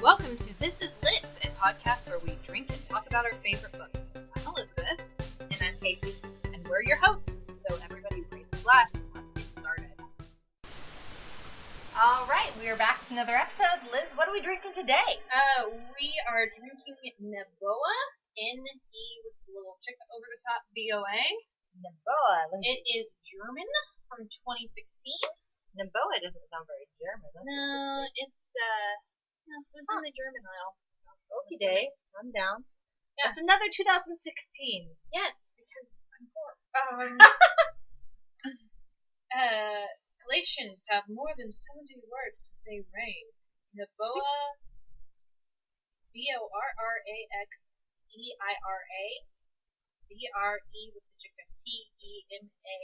Welcome to This is Lit, a podcast where we drink and talk about our favorite books. I'm Elizabeth. And I'm Casey. And we're your hosts, so everybody raise a glass and let's get started. All right, we are back with another episode. Liz, what are we drinking today? We are drinking Neboa, N-E with a little chick over the top, B-O-A. Neboa. It is German from 2016. Neboa doesn't sound very German. No, it's in the German aisle. So Okie day. I'm down. Yeah. It's another 2016. Yes, because I'm poor. Galatians have more than 70 words to say rain. Neboa, B-O-R-R-A-X-E-I-R-A, B-R-E with the chick, T-E-M-A.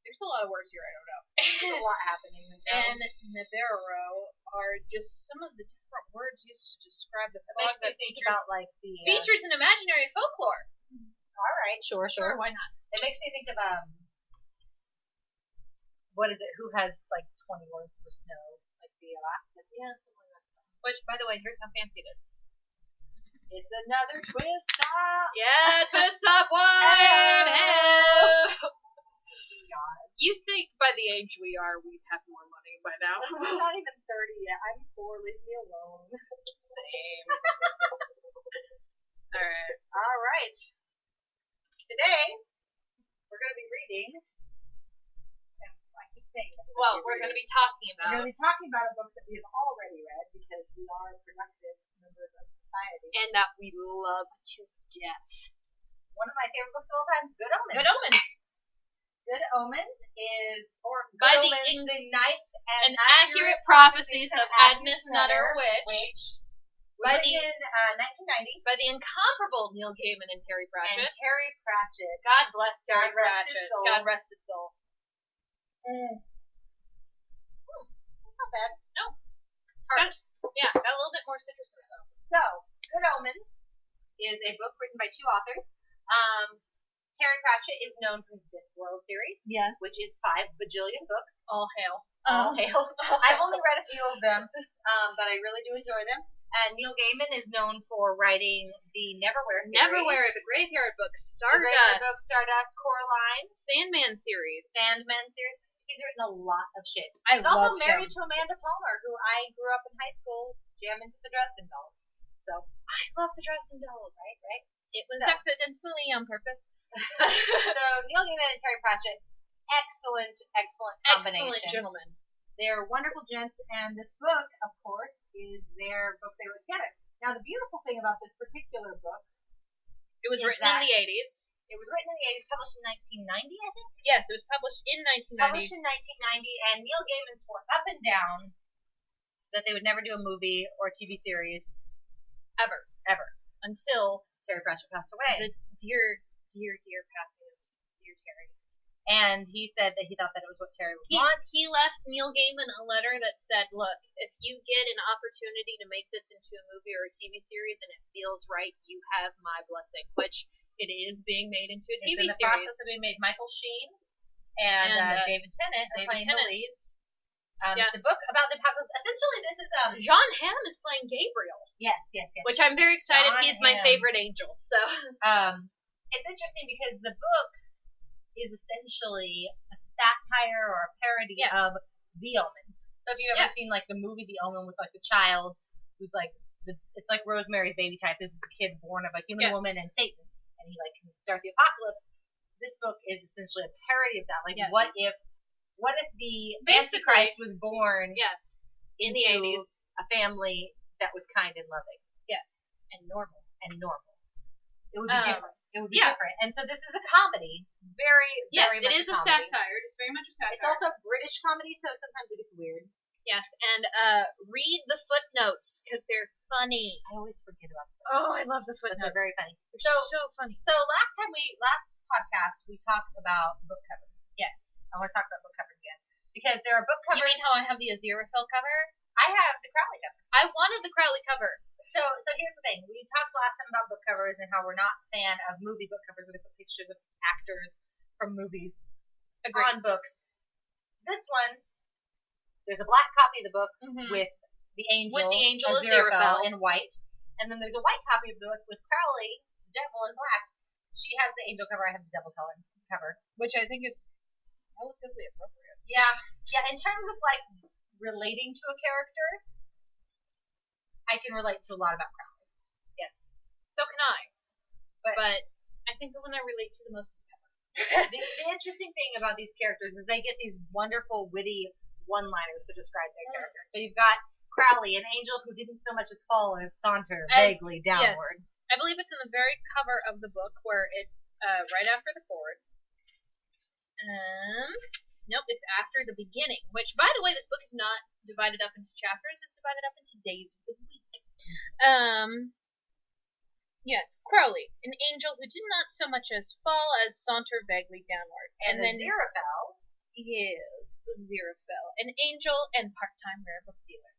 There's a lot of words here, I don't know. There's a lot happening. And Navarro are just some of the different words used to describe the fog Makes me that think about like the features an imaginary folklore. All right, sure. Why not? It makes me think of what is it? Who has like 20 words for snow? Like the Alaskan? Yeah, something like that. Which, by the way, here's how fancy it is. It's another twist top. Yeah, twist top wine. Hell. God. You think by the age we are, we'd have more money by now? I'm not even 30 yet. I'm 4. Leave me alone. Same. All right. All right. Today, we're going to be reading. I keep saying that. Well, we're going to be talking We're about. going to be talking about a book that we have already read because we are productive members of society. And that we love to death. One of my favorite books of all time is Good Omens. Good Omens. Good Omens is, or By Good the Omens, the nice and accurate prophecies of Agnes Nutter, Witch. By Written the in 1990. by the incomparable Neil Gaiman and Terry Pratchett. And Terry Pratchett. God bless Terry God rest his Pratchett. soul. God rest his soul. Not bad. No. Got a little bit more citrus in it though. So, Good Omens is a book written by 2 authors. Terry Pratchett is known for his Discworld series, Yes. which is 5 bajillion books. All hail. All hail. I've only read a few of them, but I really do enjoy them. And Neil Gaiman is known for writing the Neverwhere series. Neverwhere, the Graveyard Book, The Graveyard Book, Stardust, Stardust, Coraline, Sandman series. Sandman series. He's written a lot of shit. I He's also love married him. to Amanda Palmer, who I grew up in high school jamming to the Dresden Dolls. So, I love the Dresden Dolls. right? It was So. accidentally on purpose. So, Neil Gaiman and Terry Pratchett, excellent combination. Excellent gentlemen. They're wonderful gents, and this book, of course, is their book they wrote together. Now, the beautiful thing about this particular book, It was Is written in that- the 80s. it was written in the 80s, published in 1990, I think? Yes, it was published in 1990. Published in 1990, and Neil Gaiman swore up and down that they would never do a movie or a TV series Ever. Until Terry Pratchett passed away. the dear passing of dear Terry. And he said that he thought that it was what Terry would He left Neil Gaiman a letter that said, look, if you get an opportunity to make this into a movie or a TV series and it feels right, you have my blessing, which it is being made into a TV in the series. process of being made. Michael Sheen and David Tennant are playing the leads. Yes. It's a book about the essentially this is John Hamm is playing Gabriel, yes. which I'm very excited. John He's my Hamm. favorite angel. So It's interesting because the book is essentially a satire or a parody Yes. of The Omen. So if you've ever Yes. seen like the movie The Omen with like the child who's like it's like Rosemary's Baby type. This is a kid born of a human Yes. woman and Satan, and he like can start the apocalypse. This book is essentially a parody of that. Like Yes. what if the Basically- Antichrist was born yes, in the into 80s. a family that was kind and loving Yes, and normal. and normal? It would be different. It would be yeah. different. And so this is a comedy. Very Yes, much it is a comedy. satire. It's very much a satire. It's also British comedy, so sometimes it gets weird. Yes, and read the footnotes because they're funny. I always forget about them. Oh, I love the But footnotes. they're very funny. They're so funny. So last podcast, we talked about book covers. Yes. I want to talk about book covers again. Because there are book You covers. mean how I have the Aziraphale cover? I have the Crowley cover. I wanted the Crowley cover. So here's the thing. We talked last time about book covers and how we're not a fan of movie book covers where they put pictures of actors from movies Agreed. on books. This one, there's a black copy of the book Mhm. with the angel, with the angel Aziraphale Aziraphale in white, and then there's a white copy of the book with Crowley, the devil, in black. She has the angel cover. I have the devil cover, which I think is relatively appropriate. Yeah. In terms of like relating to a character, I can relate to a lot about Crowley. Yes, so can I. But I think the one I relate to the most is Pepper. The interesting thing about these characters is they get these wonderful, witty one-liners to describe their character. So you've got Crowley, an angel who didn't so much as fall as saunter vaguely downward. Yes. I believe it's in the very cover of the book where it, right after the forward. Nope, it's after the beginning, which, by the way, this book is not divided up into chapters, it's divided up into days of the week. Yes, Crowley, an angel who did not so much as fall as saunter vaguely downwards. And then Aziraphale. Yes, Aziraphale, an angel and part-time rare book dealer.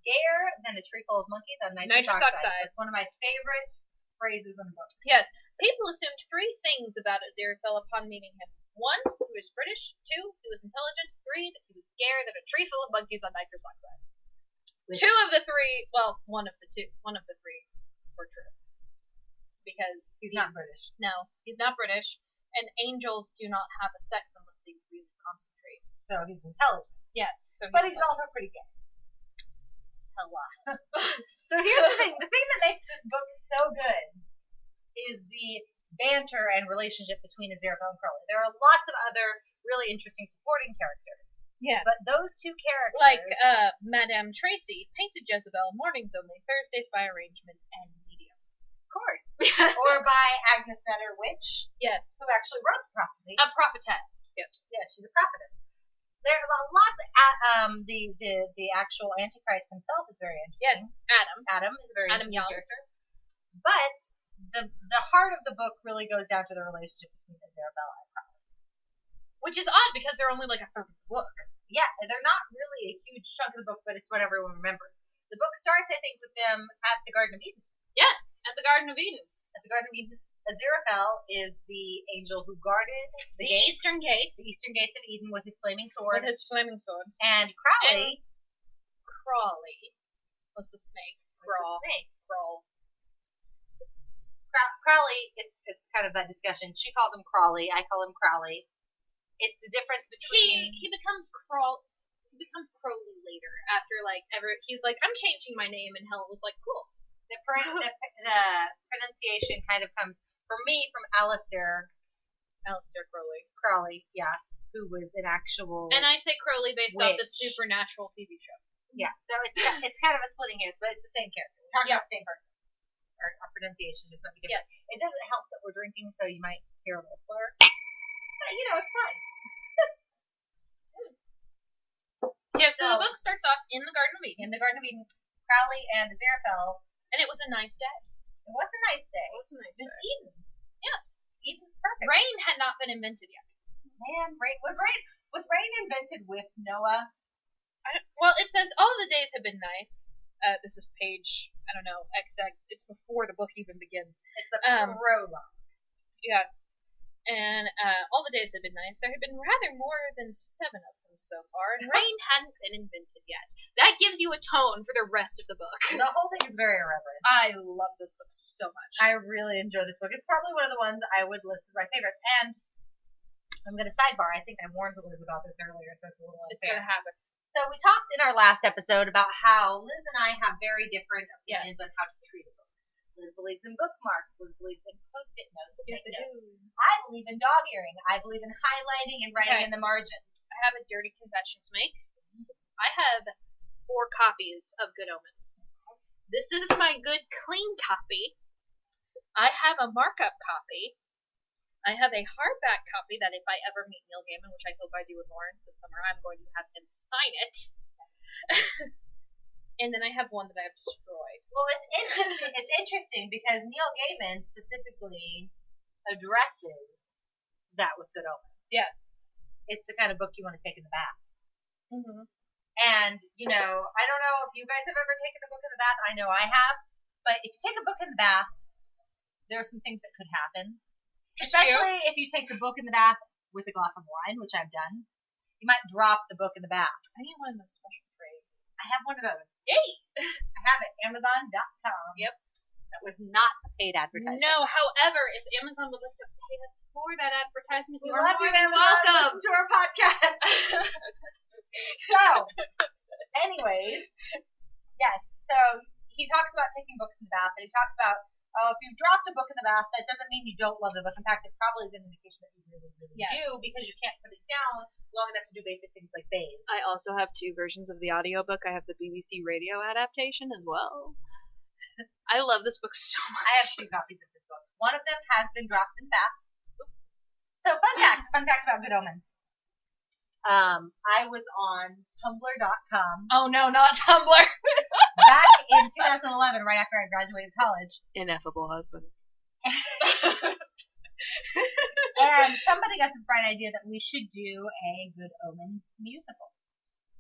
Gayer than a tree full of monkeys on nitrous oxide. That's one of my favorite phrases in the book. Yes, people assumed three things about Aziraphale upon meeting him. 1, he was British. 2, he was intelligent. 3, that he was gayer than a tree full of monkeys on nitrous oxide. Two of the three, well, one of the three were true. Because he's not British. No, he's not British. And angels do not have a sex unless they really concentrate. So he's intelligent. Yes. But he's also pretty gay. Hello. So here's the thing. The thing that makes this book so good is the banter and relationship between Aziraphale and Crowley. There are lots of other really interesting supporting characters. Yes. But those two characters... Like Madame Tracy, painted Jezebel, mornings only, Thursdays by arrangement, and medium. Of course. Or by Agnes, Witch. Yes. Who actually wrote the Prophecies. A prophetess. Yes. Yes, she's a prophetess. There are lots of, the actual Antichrist himself is very interesting. Yes, Adam. Adam is a very interesting Young character. But the heart of the book really goes down to the relationship between Aziraphale and Crowley. Which is odd because they're only like a third of the book. Yeah, they're not really a huge chunk of the book, but it's what everyone remembers. The book starts, I think, with them at the Garden of Eden. Yes, at the Garden of Eden. At the Garden of Eden. Aziraphale is the angel who guarded the eastern gates. The eastern gates of Eden with his flaming sword. And Crowley. Crowley was the snake. Crawl. Crowley, it's kind of that discussion. She calls him Crawley. I call him Crowley. It's the difference between... He becomes Crowley later after he's like, I'm changing my name, and Helen was like, cool. The pronunciation kind of comes for me from Aleister Crowley, yeah, who was an actual... And I say Crowley based witch. off the Supernatural TV show. Yeah, so it's kind of a splitting hairs, but it's the same character. We're talking about the same person. Our pronunciation just might be different. Yes. It doesn't help that we're drinking, so you might hear a little slur. But, it's fine. Yeah, so the book starts off in the Garden of Eden. In the Garden of Eden, Crowley and Aziraphale. And it was a nice day. It was a nice day. It's Eden. Yes. Eden's perfect. Rain had not been invented yet. Man, was rain invented with Noah? Well, it says all the days have been nice. This is page, XX. It's before the book even begins. It's the prologue. Yes. And all the days had been nice. There had been rather more than 7 of them so far, and rain hadn't been invented yet. That gives you a tone for the rest of the book. The whole thing is very irreverent. I love this book so much. I really enjoy this book. It's probably one of the ones I would list as my favorite. And I'm going to sidebar. I think I warned Liz about this earlier, so it's a little unfair. It's going to happen. So we talked in our last episode about how Liz and I have very different opinions on how to treat a book. Liz believes in bookmarks. Liz believes in post-it notes. Yes, I do. I believe in dog earing. I believe in highlighting and writing in the margins. I have a dirty confession to make. I have 4 copies of Good Omens. This is my good, clean copy. I have a markup copy. I have a hardback copy that if I ever meet Neil Gaiman, which I hope I do with Lawrence this summer, I'm going to have him sign it. And then I have one that I have destroyed. Well, it's interesting because Neil Gaiman specifically addresses that with Good Omens. Yes. It's the kind of book you want to take in the bath. Mm-hmm. And, I don't know if you guys have ever taken a book in the bath. I know I have. But if you take a book in the bath, there are some things that could happen. Especially if you take the book in the bath with a glass of wine, which I've done. You might drop the book in the bath. I need one of those special trays. I have one of those. Yay! I have it. Amazon.com. Yep. That was not a paid advertisement. No, however, if Amazon would like to pay us for that advertisement, We you are love more you, than Amazon. welcome. Listen to our podcast. So, anyways, yes. So he talks about taking books in the bath, and he talks about if you dropped a book in the bath, that doesn't mean you don't love the book. In fact, it probably is an indication that you really, really Yes. do, because you can't put it down long enough to do basic things like bathe. I also have 2 versions of the audiobook. I have the BBC radio adaptation as well. I love this book so much. I have 2 copies of this book. One of them has been dropped in the bath. Oops. So, fun fact about Good Omens. I was on Tumblr.com Oh no, not Tumblr. back in 2011, right after I graduated college. Ineffable husbands. And somebody got this bright idea that we should do a Good Omens musical.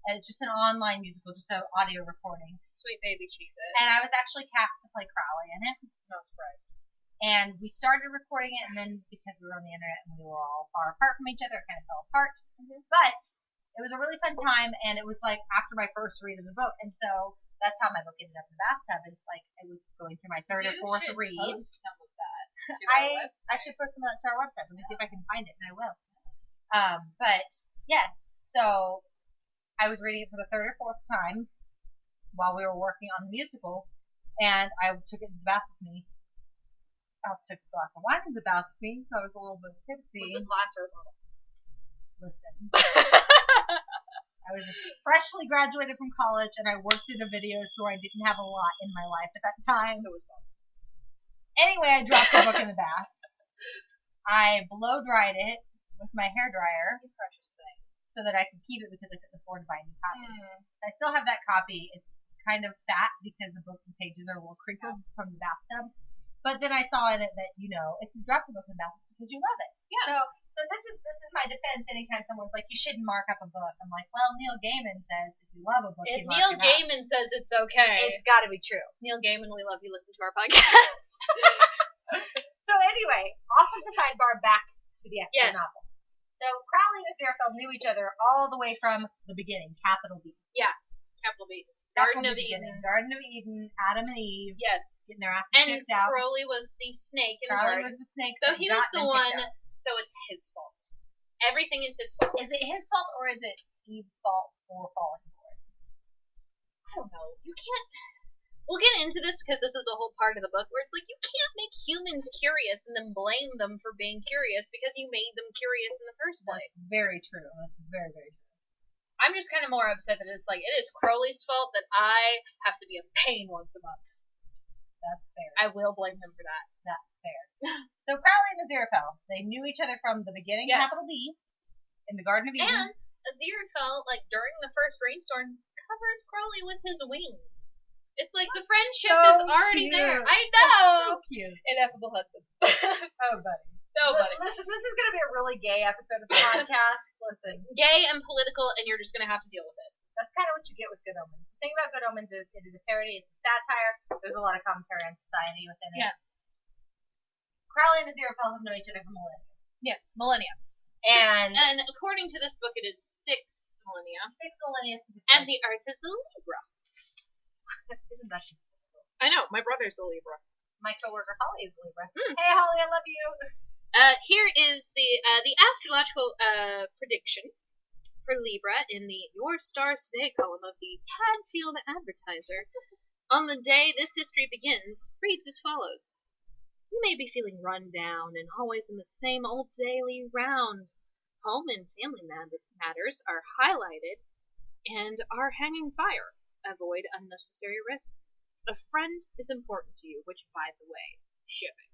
And it's just an online musical, just an audio recording. Sweet baby cheeses. And I was actually cast to play Crowley in it. Not surprised. And we started recording it, and then because we were on the internet and we were all far apart from each other, it kind of fell apart. Mm-hmm. But it was a really fun time, and it was like after my first read of the book, and so that's how my book ended up in the bathtub. It's like it was going through my third or fourth read. Post some of that to our website. I should put some of that to our website. Let me see if I can find it, and I will. But yeah, so I was reading it for the third or fourth time while we were working on the musical, and I took it to the bath with me. I also took a glass of wine in the bath with me, so I was a little bit tipsy. Was it glass or a bottle? Listen. I was freshly graduated from college, and I worked in a video store. I didn't have a lot in my life at that time. So it was bottle. Anyway, I dropped the book in the bath. I blow dried it with my hairdryer. You precious thing. So that I could keep it because I couldn't afford to buy a new copy. I still have that copy. It's kind of fat because the book and pages are a little crinkled from the bathtub. But then I saw in it that, you know, if you drop the book in the bath, it's because you love it. Yeah. So this is my defense anytime someone's like, you shouldn't mark up a book. I'm like, well, Neil Gaiman says if you love a book, If you mark Neil it up. Gaiman says it's okay. It's got to be true. Neil Gaiman, we love you. Listen to our podcast. So anyway, off of the sidebar, back to the actual novel. So Crowley and Aziraphale knew each other all the way from the beginning, capital B. Yeah, capital B. That's Garden from of the Eden. beginning. Garden of Eden, Adam and Eve, Yes. getting their asses And kicked out. Crowley was the snake in the Crowley garden. was the snake. So that he was got the them one. kicked out. So it's his fault. Everything is his fault. Is it his fault or is it Eve's fault for falling for it? I don't know. You can't. We'll get into this because this is a whole part of the book where it's like you can't make humans curious and then blame them for being curious because you made them curious in the first place. That's very true. That's very, very true. I'm just kind of more upset that it's like it is Crowley's fault that I have to be in pain once a month. That's fair. I will blame him for that. That's fair. So Crowley and Aziraphale, they knew each other from the beginning, Yes. capital B, in the Garden of Eden. And Aziraphale, like during the first rainstorm, covers Crowley with his wings. It's like the friendship So is already cute. there. I So know. cute. Ineffable husband. Oh, buddy. So buddy. Listen, this is going to be a really gay episode of the podcast. Listen, Gay and political, and you're just gonna have to deal with it. that's kind of what you get with Good Omens. The thing about Good Omens is it is a parody, it's a satire. There's a lot of commentary on society within it. Yes. Crowley and Aziraphale have known each other for millennia. Yes. Millennia. And according to this book, it is 6 millennia. 6 millennia specifically. And the Earth is a Libra. Isn't that just I know. My brother's a Libra. my coworker Holly is a Libra. Mm. Hey Holly, I love you. Here is the astrological prediction for Libra in the Your Stars Today column of the Tadfield Advertiser. On the day this history begins, reads as follows. You may be feeling run down and always in the same old daily round. Home and family matters are highlighted and are hanging fire. Avoid unnecessary risks. A friend is important to you, which, by the way, shipping.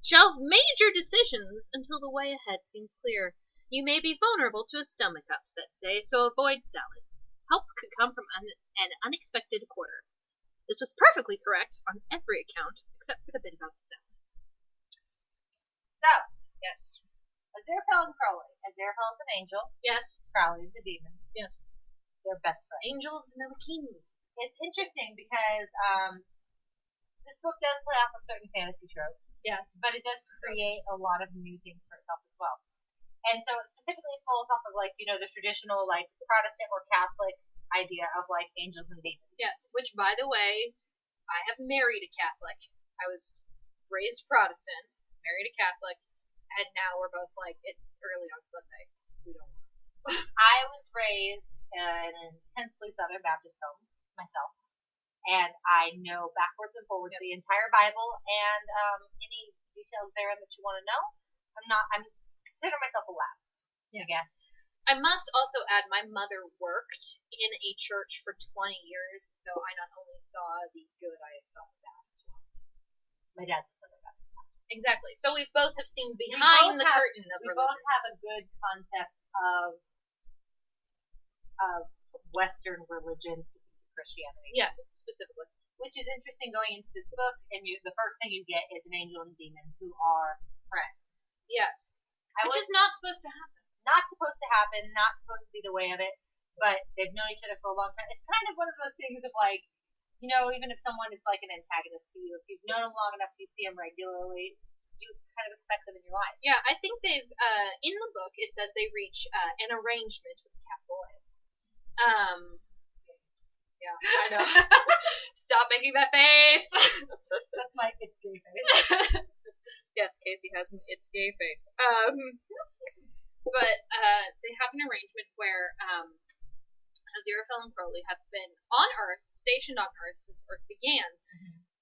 Shelve major decisions until the way ahead seems clear. You may be vulnerable to a stomach upset today, so avoid salads. Help could come from an unexpected quarter. This was perfectly correct on every account, except for the bit about the salads. So, Yes. Aziraphale and Crowley. Aziraphale is an angel. Yes. Crowley is a demon. Yes. They're best friends. Angel of the Melkini. It's interesting because this book does play off of certain fantasy tropes, Yes. but it does create a lot of new things for itself as well. And so it specifically pulls off of, like, you know, the traditional, like, Protestant or Catholic idea of like angels and demons. Yes, which, by the way, I have married a Catholic. I was raised Protestant, married a Catholic, and now we're both like, it's early on Sunday. We don't want to. I was raised in an intensely Southern Baptist home myself, and I know backwards and forwards the entire Bible, and any details there that you want to know. I consider myself a lapsed. Yeah. Again. I must also add, my mother worked in a church for 20 years, so I not only saw the good, I saw the bad as well. My dad's a Southern Baptist. Exactly. So we both have seen behind the curtain of religion. We both have a good concept of Western religion, specifically Christianity. Yes, specifically. Which is interesting going into this book, and the first thing you get is an angel and demon who are friends. Yes. Which is not supposed to happen. Not supposed to happen, not supposed to be the way of it, but they've known each other for a long time. It's kind of one of those things of like, you know, even if someone is like an antagonist to you, if you've known them long enough, you see them regularly, you kind of expect them in your life. Yeah, I think they've, in the book, it says they reach an arrangement with a capital A. Yeah, I know. Stop making that face. That's my it's gay face. Yes, Casey has an it's gay face. But they have an arrangement where Aziraphale and Crowley have been on Earth, stationed on Earth since Earth began,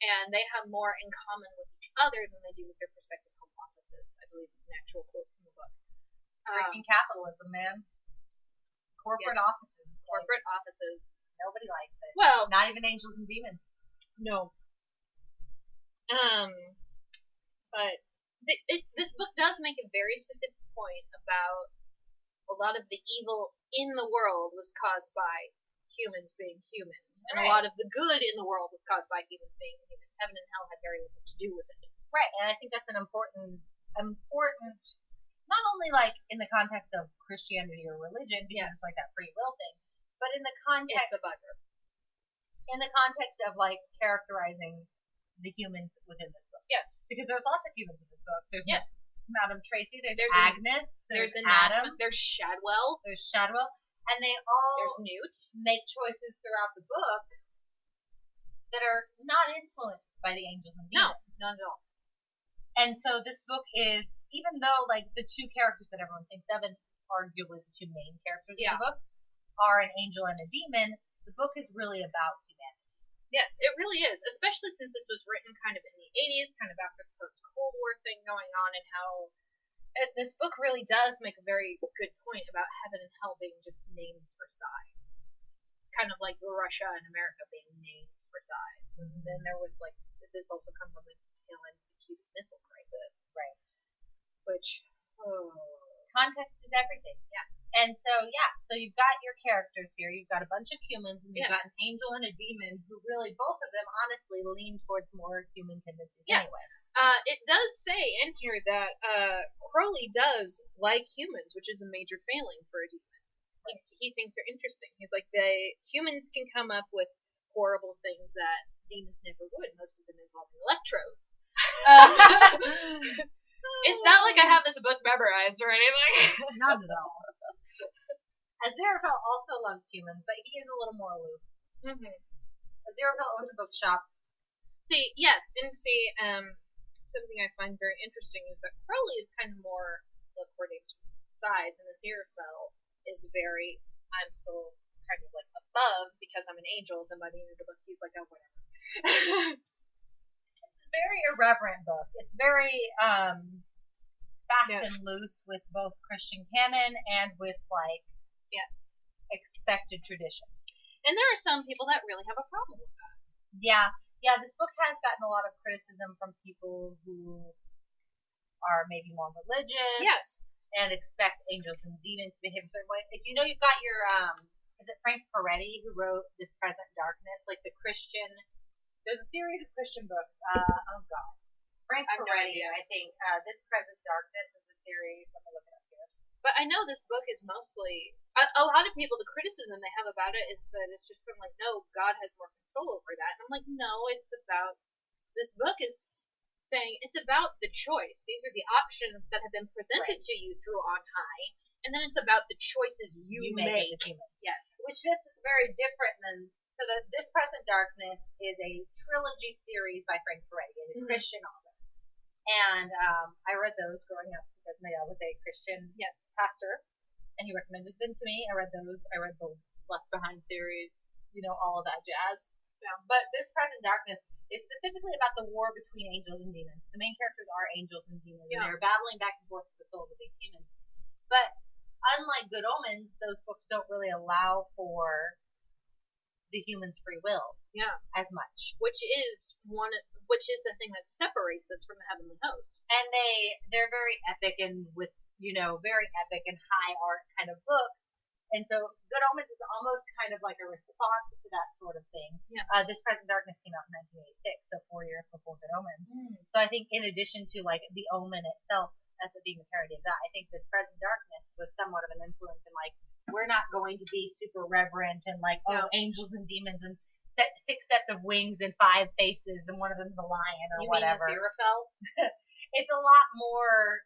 and they have more in common with each other than they do with their respective home offices. I believe it's an actual quote from the book. Freaking capitalism, man. Corporate offices. Corporate offices. Nobody likes it. Well, not even angels and demons. No. But this book does make a very specific point about a lot of the evil in the world was caused by humans being humans, and a lot of the good in the world was caused by humans being humans. Heaven and hell had very little to do with it. Right, and I think that's an important, not only like in the context of Christianity or religion, because it's like that free will thing, but in the context it's a buzzer. In the context of like characterizing the humans within this book. Yes. Because there's lots of humans in this book. There's Madame Tracy, there's Agnes, there's Adam, there's Shadwell, and they all there's Newt make choices throughout the book that are not influenced by the angels and demons. No, not at all. And so this book is, even though like the two characters that everyone thinks of, and arguably the two main characters of the book, are an angel and a demon, the book is really about humanity. Yes, it really is, especially since this was written kind of in the 80s, kind of after the post-Cold War thing going on, and how this book really does make a very good point about heaven and hell being just names for sides. It's kind of like Russia and America being names for sides. And then there was like, this also comes on the tail end of the Cuban Missile Crisis. Right. Which, context is everything. Yes. And so, so you've got your characters here. You've got a bunch of humans, and you've got an angel and a demon who really, both of them, honestly, lean towards more human tendencies anyway. It does say in here that Crowley does like humans, which is a major failing for a demon. Like, he thinks they're interesting. He's like, humans can come up with horrible things that demons never would, most of them involving electrodes. It's not like I have this book memorized or anything. Not at all. Aziraphale also loves humans, but he is a little more aloof. Aziraphale owns a bookshop. Something I find very interesting is that Crowley is kind of more according to sides, and Aziraphale is very, I'm still kind of like above because I'm an angel. Then by the end of the book, he's like, oh, whatever. It's a very irreverent book. It's very fast and loose with both Christian canon and with like expected tradition. And there are some people that really have a problem with that. Yeah, this book has gotten a lot of criticism from people who are maybe more religious and expect angels and demons to behave a certain way. Like, you know, you've got your, is it Frank Peretti who wrote This Present Darkness? Like the Christian, there's a series of Christian books. Frank Peretti, I think. This Present Darkness is a series. Let me look it up here. But I know this book is mostly, a lot of people, the criticism they have about it is that it's just been like, no, God has more control over that. And I'm like, no, it's about, this book is saying it's about the choice. These are the options that have been presented to you through on high, And then it's about the choices you make. as a human. Yes. Which is very different than. So This Present Darkness is a trilogy series by Frank Peretti, a Christian author. And I read those growing up because my dad was a Christian pastor, and he recommended them to me. I read those. I read the Left Behind series, all of that jazz. Yeah. But This Present Darkness is specifically about the war between angels and demons. The main characters are angels and demons, and they're battling back and forth with the souls of these humans. But unlike Good Omens, those books don't really allow for the human's free will as much. Which is the thing that separates us from the heavenly host. And they're very epic and with, very epic and high art kind of books. And so Good Omens is almost kind of like a response to that sort of thing. Yes. This Present Darkness came out in 1986, so 4 years before Good Omens. So I think in addition to like the Omen itself as it being a parody of that, I think This Present Darkness was somewhat of an influence in like, we're not going to be super reverent and like, angels and demons and 6 sets of wings and 5 faces and one of them's a lion or whatever. You mean Aziraphale? It's a lot more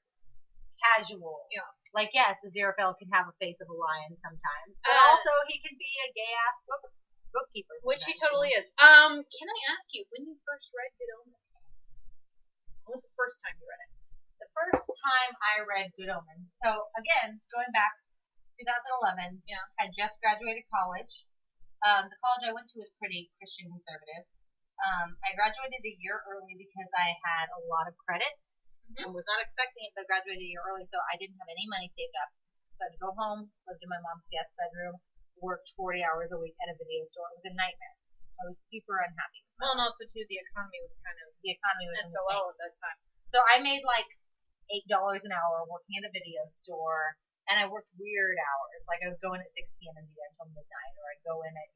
casual. Yeah. Like, yes, Aziraphale can have a face of a lion sometimes, but also he can be a gay-ass bookkeeper. Which he totally is. Can I ask you, when you first read Good Omens? When was the first time you read it? The first time I read Good Omens. So, again, going back 2011. Yeah. I just graduated college. The college I went to was pretty Christian conservative. I graduated a year early because I had a lot of credits and was not expecting it, but graduated a year early, so I didn't have any money saved up. So I had to go home, lived in my mom's guest bedroom, worked 40 hours a week at a video store. It was a nightmare. I was super unhappy. Well, and also, too, the economy was SOL at that time. So I made like $8 an hour working at a video store. And I worked weird hours. Like I would go in at 6 p.m. and be there until midnight, or I'd go in at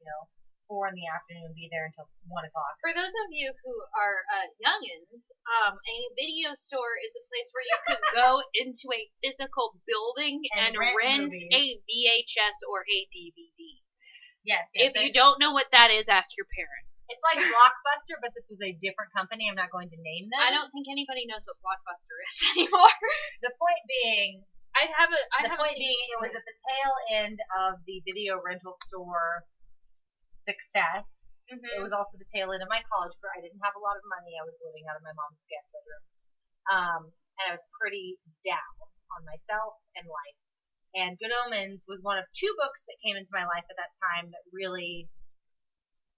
4 in the afternoon and be there until 1 o'clock. For those of you who are youngins, a video store is a place where you could go into a physical building and rent a VHS or a DVD. Yes. If you don't know what that is, ask your parents. It's like Blockbuster, but this was a different company. I'm not going to name them. I don't think anybody knows what Blockbuster is anymore. The point being. It was at the tail end of the video rental store success. It was also the tail end of my college career. I didn't have a lot of money. I was living out of my mom's guest bedroom. And I was pretty down on myself and life. And Good Omens was one of 2 books that came into my life at that time that really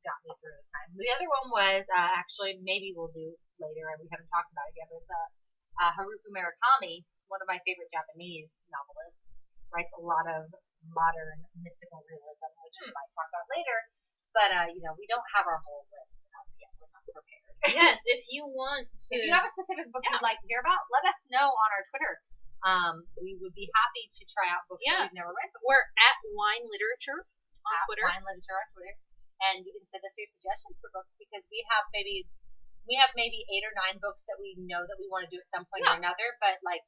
got me through the time. The other one was, actually, maybe we'll do later, and we haven't talked about it yet, but it's Haruki Murakami, one of my favorite Japanese novelists, writes a lot of modern mystical realism, which we might talk about later. But, we don't have our whole list up yet. We're not prepared. Yes, if you want to. If you have a specific book you'd like to hear about, let us know on our Twitter. We would be happy to try out books that we've never read before. We're at Wine Literature on Twitter. Wine Literature on Twitter. And you can send us your suggestions for books because we have maybe 8 or 9 books that we know that we want to do at some point or another, but like,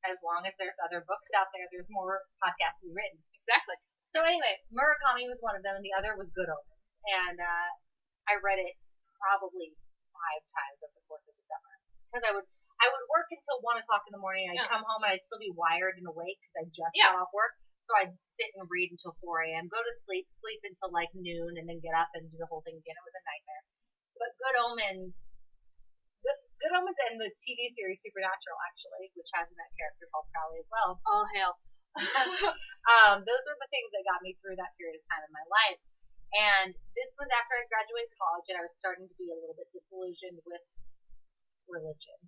as long as there's other books out there, there's more podcasts to be written. Exactly. So anyway, Murakami was one of them, and the other was Good Omens. And I read it probably 5 times over the course of the summer. Because I would work until 1 o'clock in the morning. I'd come home, and I'd still be wired and awake because I just got off work. So I'd sit and read until 4 a.m., go to sleep until like noon, and then get up and do the whole thing again. It was a nightmare. But Good Omens and the TV series Supernatural, actually, which has that character called Crowley as well. All hail. Those were the things that got me through that period of time in my life. And this was after I graduated college, and I was starting to be a little bit disillusioned with religion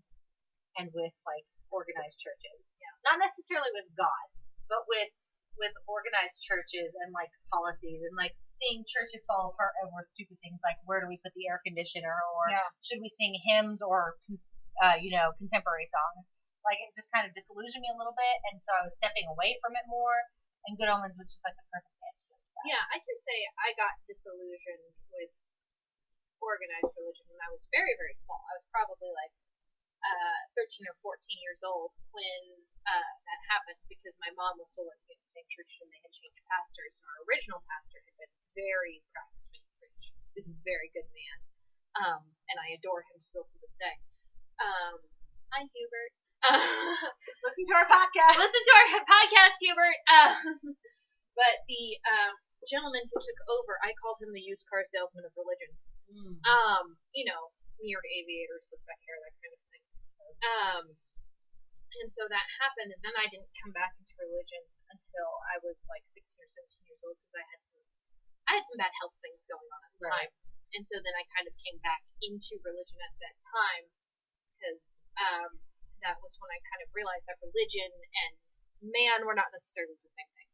and with, like, organized churches. Yeah. Not necessarily with God, but with organized churches and, like, policies and, like, seeing churches fall apart over stupid things like where do we put the air conditioner or should we sing hymns or contemporary songs. Like, it just kind of disillusioned me a little bit, and so I was stepping away from it more, and Good Omens was just like the perfect match. Yeah, I can say I got disillusioned with organized religion when I was very, very small. I was probably like 13 or 14 years old when that happened because my mom was still working at the same church and they had changed pastors, and our original pastor had been very practiced when he preached. He was a very good man, and I adore him still to this day. Hi, Hubert. Listen to our podcast. Listen to our podcast, Hubert. But the gentleman who took over, I called him the used car salesman of religion. Mirrored aviators, slick back hair, that kind of thing. And so that happened, and then I didn't come back into religion until I was like 16 or 17 years old because I had some bad health things going on at the time. And so then I kind of came back into religion at that time because that was when I kind of realized that religion and man were not necessarily the same thing.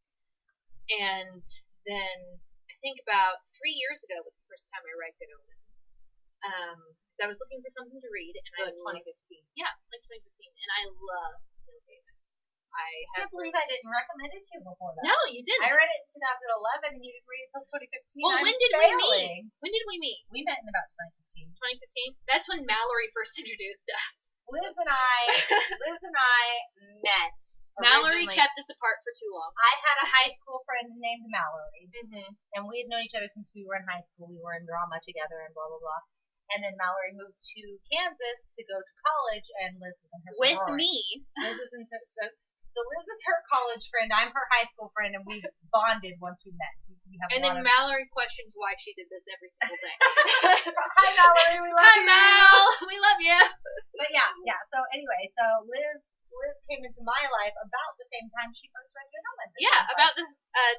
And then I think about 3 years ago was the first time I read Good Omens. Because I was looking for something to read, and 2015. Yeah, like 2015, and I love Neil Gaiman. I can't believe I didn't recommend it to you before that. No, you didn't. I read it in 2011, and you didn't read it until 2015. Well, when did we meet? When did we meet? We met in about 2015. 2015? That's when Mallory first introduced us. Liz and I met. Mallory kept us apart for too long. I had a high school friend named Mallory, and we had known each other since we were in high school. We were in drama together, and blah blah blah. And then Mallory moved to Kansas to go to college, and Liz was in her with sorority. me. Liz was in so Liz is her college friend. I'm her high school friend, and we bonded once we met. And then Mallory questions why she did this every single day. Hi Mallory, we love you. Hi Mal, we love you. But yeah. So anyway, so Liz came into my life about the same time she first read Good Omens. Yeah, about the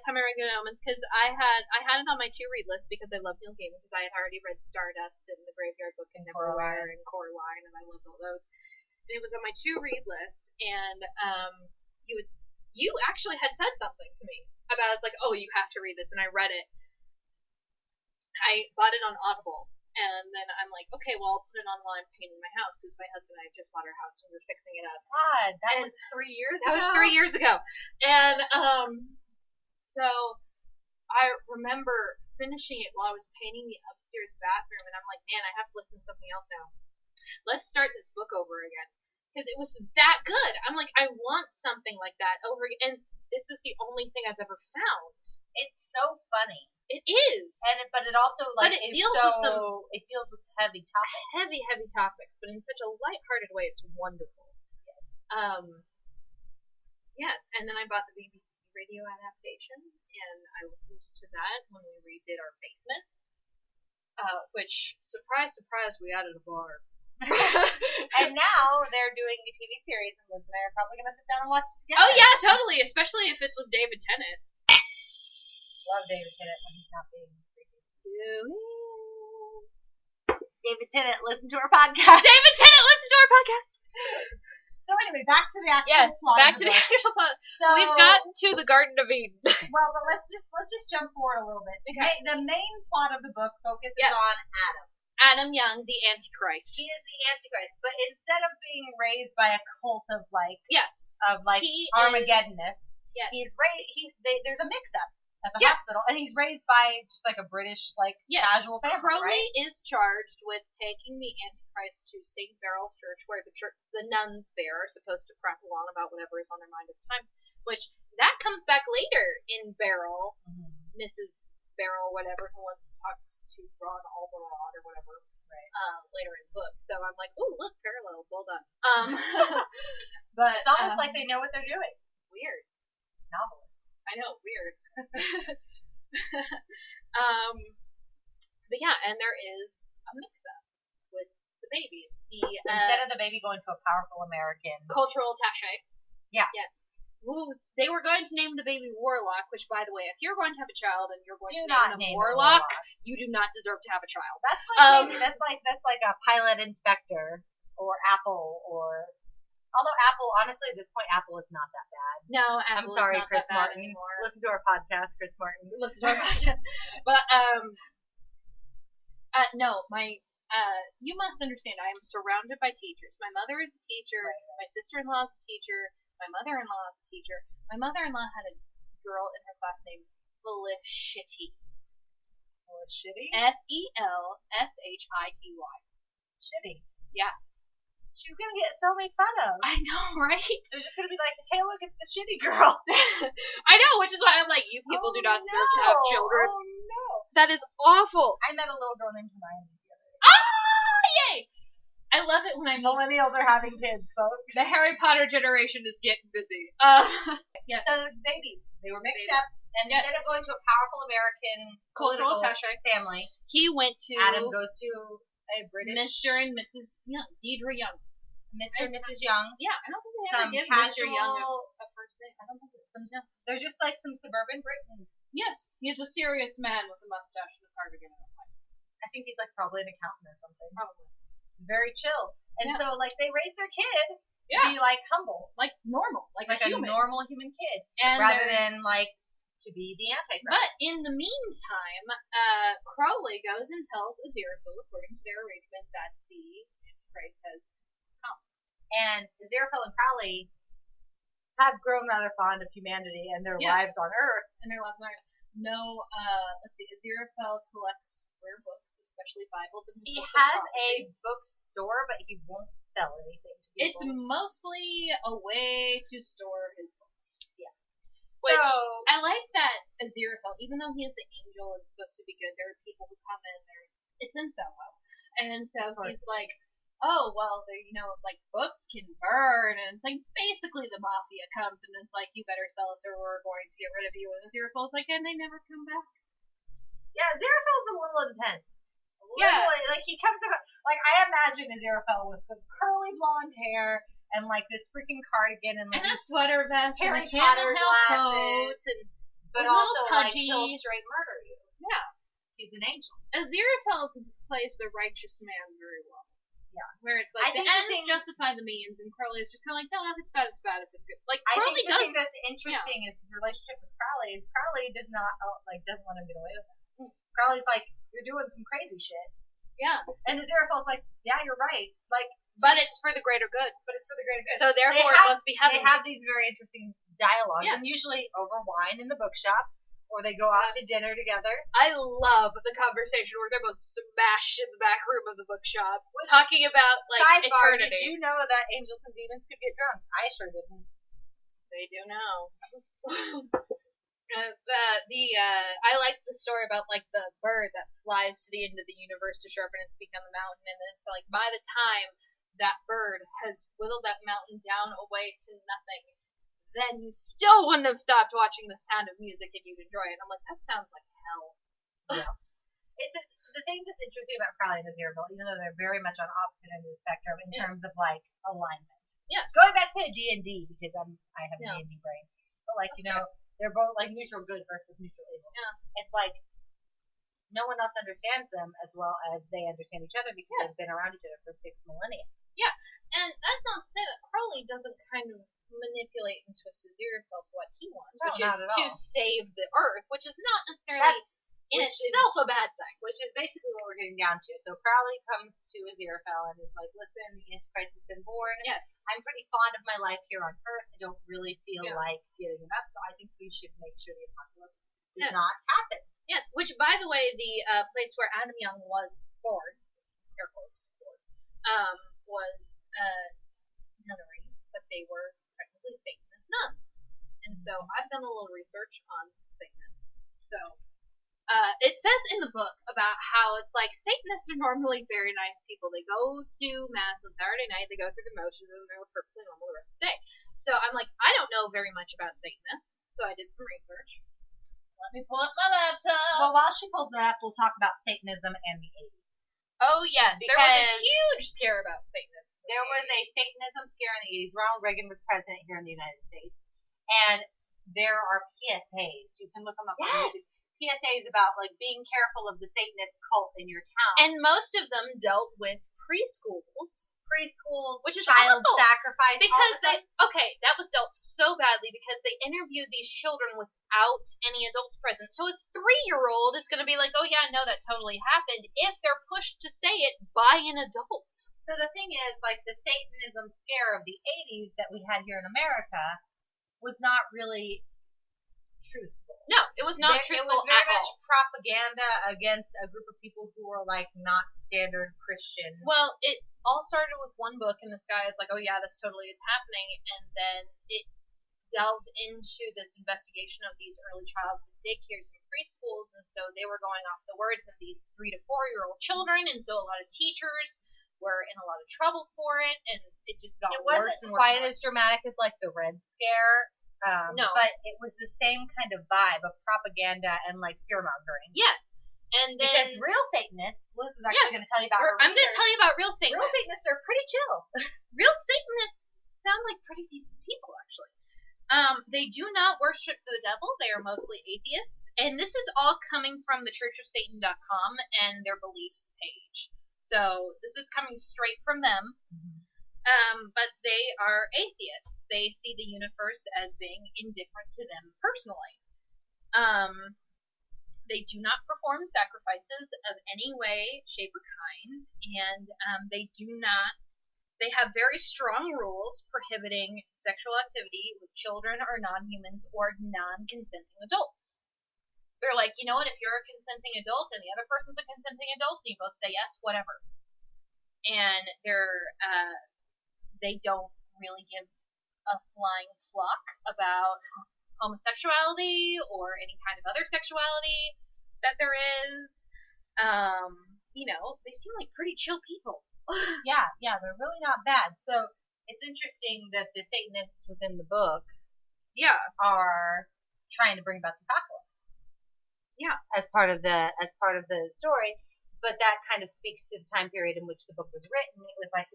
time I read Good Omens, because I had it on my to-read list because I love Neil Gaiman, because I had already read Stardust and The Graveyard Book and Neverwhere and Coraline, and I loved all those. And it was on my to-read list, and you actually had said something to me about it's like, oh, you have to read this, and I read it. I bought it on Audible. And then I'm like, okay, well, I'll put it on while I'm painting my house, because my husband and I just bought our house and we were fixing it up. God, that was 3 years ago. That was 3 years ago. And so I remember finishing it while I was painting the upstairs bathroom, and I'm like, man, I have to listen to something else now. Let's start this book over again. Because it was that good. I'm like, I want something like that over again. And this is the only thing I've ever found. It's so funny. It is, but it also it deals with heavy topics. Heavy topics, but in such a lighthearted way. It's wonderful. Yes. And then I bought the BBC radio adaptation, and I listened to that when we redid our basement. Which, surprise, we added a bar. And now they're doing a TV series, and Liz and I are probably gonna sit down and watch it together. Oh yeah, totally. Especially if it's with David Tennant. Love David Tennant when he's not being creepy. David Tennant, listen to our podcast. David Tennant, listen to our podcast. So anyway, back to the actual plot. Back to the actual plot. So, we've gotten to the Garden of Eden. Well, but let's just jump forward a little bit. Okay. The main plot of the book focuses on Adam. Adam Young, the Antichrist. He is the Antichrist, but instead of being raised by a cult of Armageddonists, there's a mix-up at the hospital, and he's raised by just like a British casual family. Crowley is charged with taking the Antichrist to St. Beryl's Church, where the nuns there are supposed to prattle on about whatever is on their mind at the time. Which that comes back later in Beryl, Mrs. Beryl, whatever, who wants to talk to Ron Albarod or whatever. Right. Later in the book. So I'm like, ooh, look, parallels, well done. But it's almost like they know what they're doing. Weird. Novel. I know, weird. But yeah, and there is a mix-up with the babies. Instead of the baby going to a powerful American cultural attaché. Yeah. Yes. They were going to name the baby Warlock, which, by the way, if you're going to have a child and you're going to name them Warlock, you do not deserve to have a child. That's like a pilot inspector or Apple or. Although Apple, honestly, at this point, Apple is not that bad. No, Apple I'm sorry, is not Chris that bad Martin. Anymore. Listen to our podcast, Chris Martin. Listen to our podcast. But no, you must understand. I am surrounded by teachers. My mother is a teacher. Right. My sister-in-law is a teacher. My mother-in-law is a teacher. My mother-in-law had a girl in her class named Felicity. Felicity? Felshity. Shitty. Yeah. She's gonna get so made fun of. I know, right? They're just gonna be like, hey, look, it's the shitty girl. I know, which is why I'm like, you people do not deserve to have children. Oh, no. That is awful. I met a little girl named Hermione the other day. Oh, yay! I love it when I meet Millennials are having kids, folks. the Harry Potter generation is getting busy. Yes. So babies, they were mixed up, and Yes. instead of going to a powerful American Cultural political attaché. family, He went to Adam goes to a British Mr. and Mrs. Young, Deidre Young. Mr. and Mrs. Young. Yeah, I don't think they Some ever give casual. Mr. Young a first name. I don't think it's They're just like some suburban Britons. Yes, he's a serious man with a mustache and a cardigan. I think he's like probably an accountant or something. Probably. Very chill. And Yeah. so like they raise their kid to Yeah. be like humble, Like normal, like a human. normal human kid, And rather there's- than like to be the Antichrist. But in the meantime, Crowley goes and tells Aziraphale, according to their arrangement, that the Antichrist has come. And Aziraphale and Crowley have grown rather fond of humanity and their Yes. lives on Earth. And their lives are no. Let's see. Aziraphale collects rare books, especially Bibles, and his He books of has prophecy. a bookstore, but he won't sell anything to It's people. mostly a way to store his books. Yeah. Which So- I like that Aziraphale, even though he is the angel and supposed to be good, there are people who come in there. It's in Soho, and so he's like, "Oh well, like books can burn," and it's like basically the mafia comes and is like, "You better sell us, or we're going to get rid of you." And Aziraphale's like, "And they never come back." Yeah, Aziraphale's a little intense. Yeah. Like he comes about, like I imagine Aziraphale with the curly blonde hair and like this freaking cardigan and like And a sweater vest and Harry a camel Potter hair coat, glasses. and but a little also like pudgy. he'll straight murder you. Yeah. He's an angel. Aziraphale plays the righteous man very well. Yeah. Where it's I like the think the ends thing- justify the means, and Crowley is just kind of like, no, if it's bad, it's bad. If it's good, like I Crowley think the does. thing that's interesting is his relationship with Crowley. Is Crowley does not doesn't want him to get away with it. Crowley's like, you're doing some crazy shit, Yeah, and Aziraphale's like, yeah, you're right. Like, but it's for the greater good. but it's for the greater good. So therefore, have- it must be heavenly. They have these very interesting dialogues, Yes. and usually over wine in the bookshop, or they go out to Yes. dinner together. I love the conversation where they're both smashed in the back room of the bookshop, Which- talking about like Sidebar, eternity. did you know that angels and demons could get drunk? I sure didn't. They do now. I like the story about like the bird that flies to the end of the universe to sharpen its beak on the mountain, and then it's like by the time that bird has whittled that mountain down away to nothing, then you still wouldn't have stopped watching The Sound of Music and you'd enjoy it. And I'm like, that sounds like hell. It's just, the thing that's interesting about Crowley and Aziraphale, even though they're very much on opposite ends of the spectrum in Yes. terms of like alignment. Yes. Going back to D&D because I have Yeah. a D&D brain, but like That's they're both like neutral good versus neutral evil. Yeah. It's like no one else understands them as well as they understand each other because Yes. they've been around each other for 6 millennia. Yeah, and that's not to say that Crowley doesn't kind of manipulate and twist Aziraphale to what he wants, No, which not is at to all. save the Earth, which is not necessarily in which is- itself a bad thing. Which is basically what we're getting down to. So Crowley comes to Aziraphale and is like, listen, the Antichrist has been born. Yes. I'm pretty fond of my life here on Earth. I don't really feel Yeah. like getting it up, so I think we should make sure the apocalypse does Yes. not happen. Yes, which, by the way, the place where Adam Young was born, air quotes, born, was nunnery, but they were technically Satanist nuns. And so I've done a little research on Satanists. So it says in the book about how it's like Satanists are normally very nice people. They go to mass on Saturday night, they go through the motions, and they're perfectly normal the rest of the day. So I'm like, I don't know very much about Satanists, so I did some research. Let me pull up my laptop. Well, while she pulls that up, we'll talk about Satanism and the 80s. Oh yes, there was a Because- huge scare about Satanists. in There the was a 80s. Satanism scare in the 80s. Ronald Reagan was president here in the United States. And there are PSAs. You can look them up on Yes. YouTube. PSAs about, like, being careful of the Satanist cult in your town. And most of them dealt with preschools. preschools, Which is child awful. sacrifice. Because all the that was dealt so badly because they interviewed these children without any adults present. So a 3-year-old is going to be like, oh yeah, no, that totally happened if they're pushed to say it by an adult. So the thing is, like, the Satanism scare of the 80s that we had here in America was not really truthful. No, it was not It truthful was very at much all. propaganda against a group of people who were, like, not standard Christian. Well, it all started with one book, and this guy is like, oh yeah, this totally is happening, and then it delved into this investigation of these early childhood daycares and preschools, and so they were going off the words of these 3 to 4-year-old children, and so a lot of teachers were in a lot of trouble for it, and it just got worse and worse. It wasn't quite as dramatic as like the Red Scare. No. But it was the same kind of vibe of propaganda and like fear mongering. Yes. And then because real Satanists, Liz is actually going to tell you about. I'm going to tell you about real Satanists. Real Satanists are pretty chill. Real Satanists sound like pretty decent people, actually. They do not worship the devil. They are mostly atheists, and this is all coming from the churchofsatan.com and their beliefs page. So this is coming straight from them. But they are atheists. They see the universe as being indifferent to them personally. They do not perform sacrifices of any way, shape, or kind, and they have very strong rules prohibiting sexual activity with children or non-humans or non-consenting adults. They're like, you know what, if you're a consenting adult and the other person's a consenting adult and you both say yes, whatever. And they don't really give a flying flock about homosexuality or any kind of other sexuality that there is. They seem like pretty chill people. yeah, they're really not bad. So it's interesting that the Satanists within the book are trying to bring about the apocalypse. Yeah. As part of the story. But that kind of speaks to the time period in which the book was written. It was like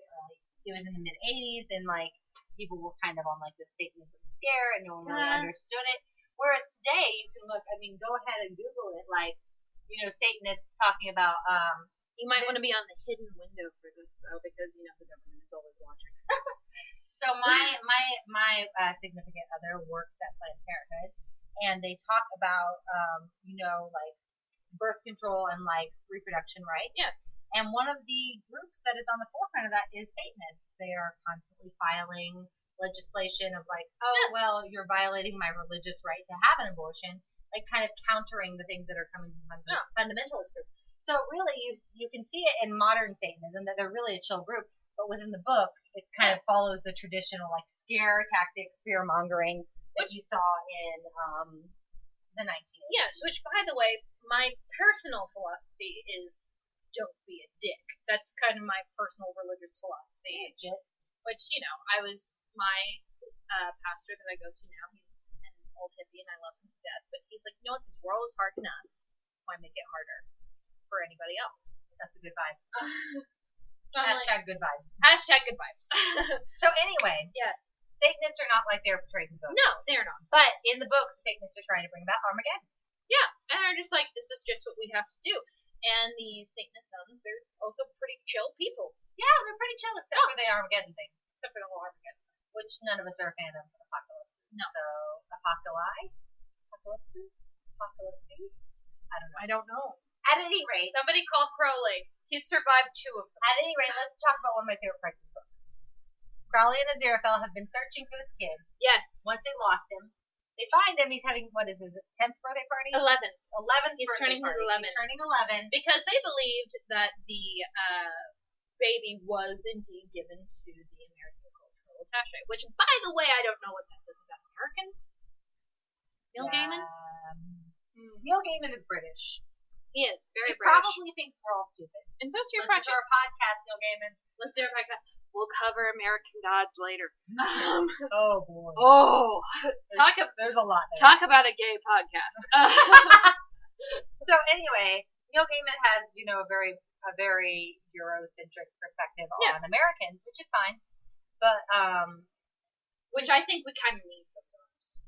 it was in the mid-'80s, and like people were kind of on like the Satanism scare, and no one really understood it. Whereas today, you can look. I mean, go ahead and Google it. Like, Satanists talking about. You might want to be on the hidden window for this though, because the government is always watching. So my significant other works at Planned Parenthood, and they talk about like birth control and like reproduction rights. Yes. And one of the groups that is on the forefront of that is Satanists. They are constantly filing legislation of like, well, you're violating my religious right to have an abortion, like kind of countering the things that are coming from fundamentalist groups. So really, you can see it in modern Satanism that they're really a chill group, but within the book, it kind of follows the traditional like scare tactics, fear mongering that you saw in the 1980s. Yes, which by the way, my personal philosophy is don't be a dick. That's kind of my personal religious philosophy. Which I was my pastor that I go to now. He's an old hippie and I love him to death. But he's like, you know what? This world is hard enough. Why make it harder for anybody else? That's a good vibe. So Hashtag good vibes. Hashtag good vibes. So anyway, yes, Satanists are not like they're portrayed in the book. No, they're not. But in the book, the Satanists are trying to bring about Armageddon. Yeah, and they're just like, this is just what we have to do. And the Satanist nuns, they're also pretty chill people. Yeah, they're pretty chill, except for the Armageddon thing. Except for the whole Armageddon thing. Which none of us are a fan of apocalypse. No. So, apocalypses? I don't know. At any rate. Somebody call Crowley. He's survived 2 of them. At any rate, let's talk about one of my favorite parts of the book. Crowley and Aziraphale have been searching for this kid. Yes. Once they lost him, they find him. He's having, what is his 10th birthday party? 11th. 11th He's birthday turning party. his 11th. He's turning 11. Because they believed that the baby was indeed given to the American cultural attaché. Which, by the way, I don't know what that says about Americans. Neil Gaiman? Neil Gaiman is British. He is very British. Probably thinks we're all stupid. And so's Terry Listen Pratchett. to our podcast, Neil Gaiman. Listen to our podcast. We'll cover American Gods later. Oh boy. Oh, there's a lot there. Talk about a gay podcast. So anyway, Neil Gaiman has a very Eurocentric perspective on Americans, which is fine, but which I think we kind of need sometimes.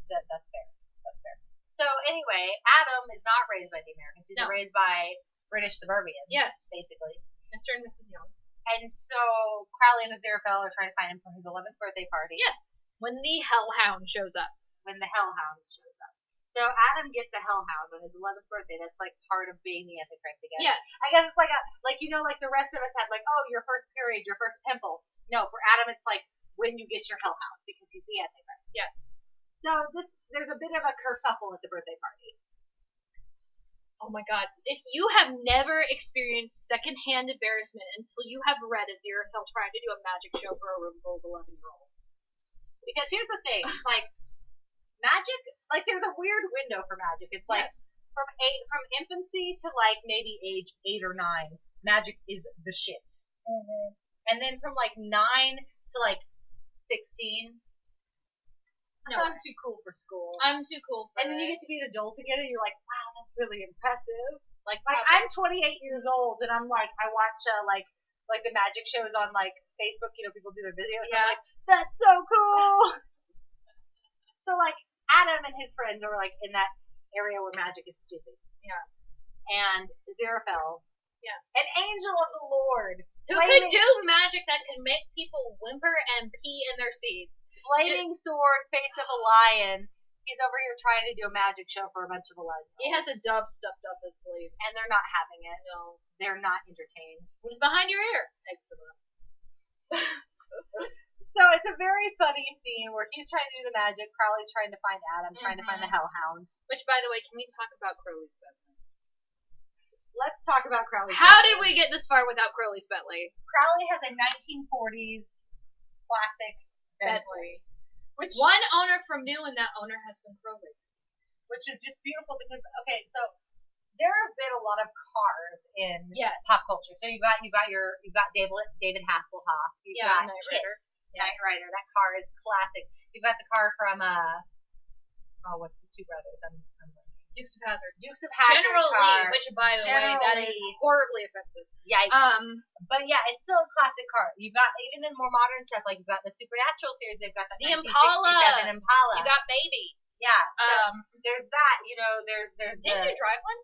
That's fair. So anyway, Adam is not raised by the Americans. He's raised by British suburbians. Yes. Basically. Mr. and Mrs. Young. And so Crowley and Aziraphale are trying to find him for his 11th birthday party. Yes. When the Hellhound shows up. So Adam gets the Hellhound on his 11th birthday. That's like part of being the Antichrist again. Yes. I guess it's like like the rest of us have like, oh, your first period, your first pimple. No, for Adam it's like when you get your Hellhound because he's the Antichrist. Yes. So there's a bit of a kerfuffle at the birthday party. Oh my god. If you have never experienced secondhand embarrassment until you have read Aziraphale trying to do a magic show for a room full of 11-year-olds. Because here's the thing, like, magic, like, there's a weird window for magic. It's like, from infancy to, like, maybe age 8 or 9, magic is the shit. Mm-hmm. And then from like 9 to like 16, I'm too cool for school. I'm too cool for And then you get to be an adult again, and you're like, wow, that's really impressive. Like I'm 28 years old, and I'm like, I watch like the magic shows on like Facebook. You know, people do their videos. Yeah. I'm like, that's so cool. So like Adam and his friends are like in that area where magic is stupid. Yeah. And Aziraphale. Yeah. An angel of the Lord. Who could do magic that can make people whimper and pee in their seats. Flaming sword, face of a lion. He's over here trying to do a magic show for a bunch of millennials. He has a dove stuffed up his sleeve. And they're not having it. No. They're not entertained. What's behind your ear? Eczema. So it's a very funny scene where he's trying to do the magic, Crowley's trying to find Adam, trying to find the Hellhound. Which, by the way, can we talk about Crowley's Bentley? Let's talk about Crowley's How did we get this far without Crowley's Bentley? Crowley has a 1940s classic Bentley. Which one owner from new, and that owner has been Crowley. Which is just beautiful because, okay, so there have been a lot of cars in pop culture. So you got David Hasselhoff. You've got Knight Rider. Knight Rider. That car is classic. You've got the car from what's the two brothers? I'm Dukes of Hazzard. Dukes of Hazzard. General car. Lee, which by the way, that is horribly offensive. Yikes. But yeah, it's still a classic car. You've got even in more modern stuff, like you've got the Supernatural series. They've got the 1967 Impala. You got Baby. Yeah. So there's that. You know, there's. Didn't you drive one?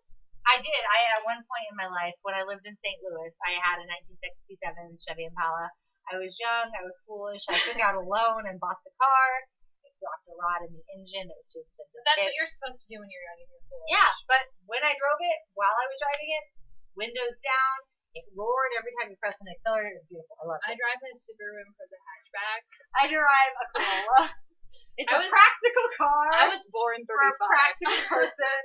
I did. At one point in my life, when I lived in St. Louis, I had a 1967 Chevy Impala. I was young. I was foolish. I took out a loan and bought the car. It dropped a rod in the engine. It was too expensive. That's what you're supposed to do when you're young and you're foolish. Yeah, but when I drove it, while I was driving it, windows down, it roared every time you press an accelerator. It was beautiful. I loved it. I drive a Subaru Impreza hatchback. I drive a Corolla. It's a practical car. I was born 35. For a practical person.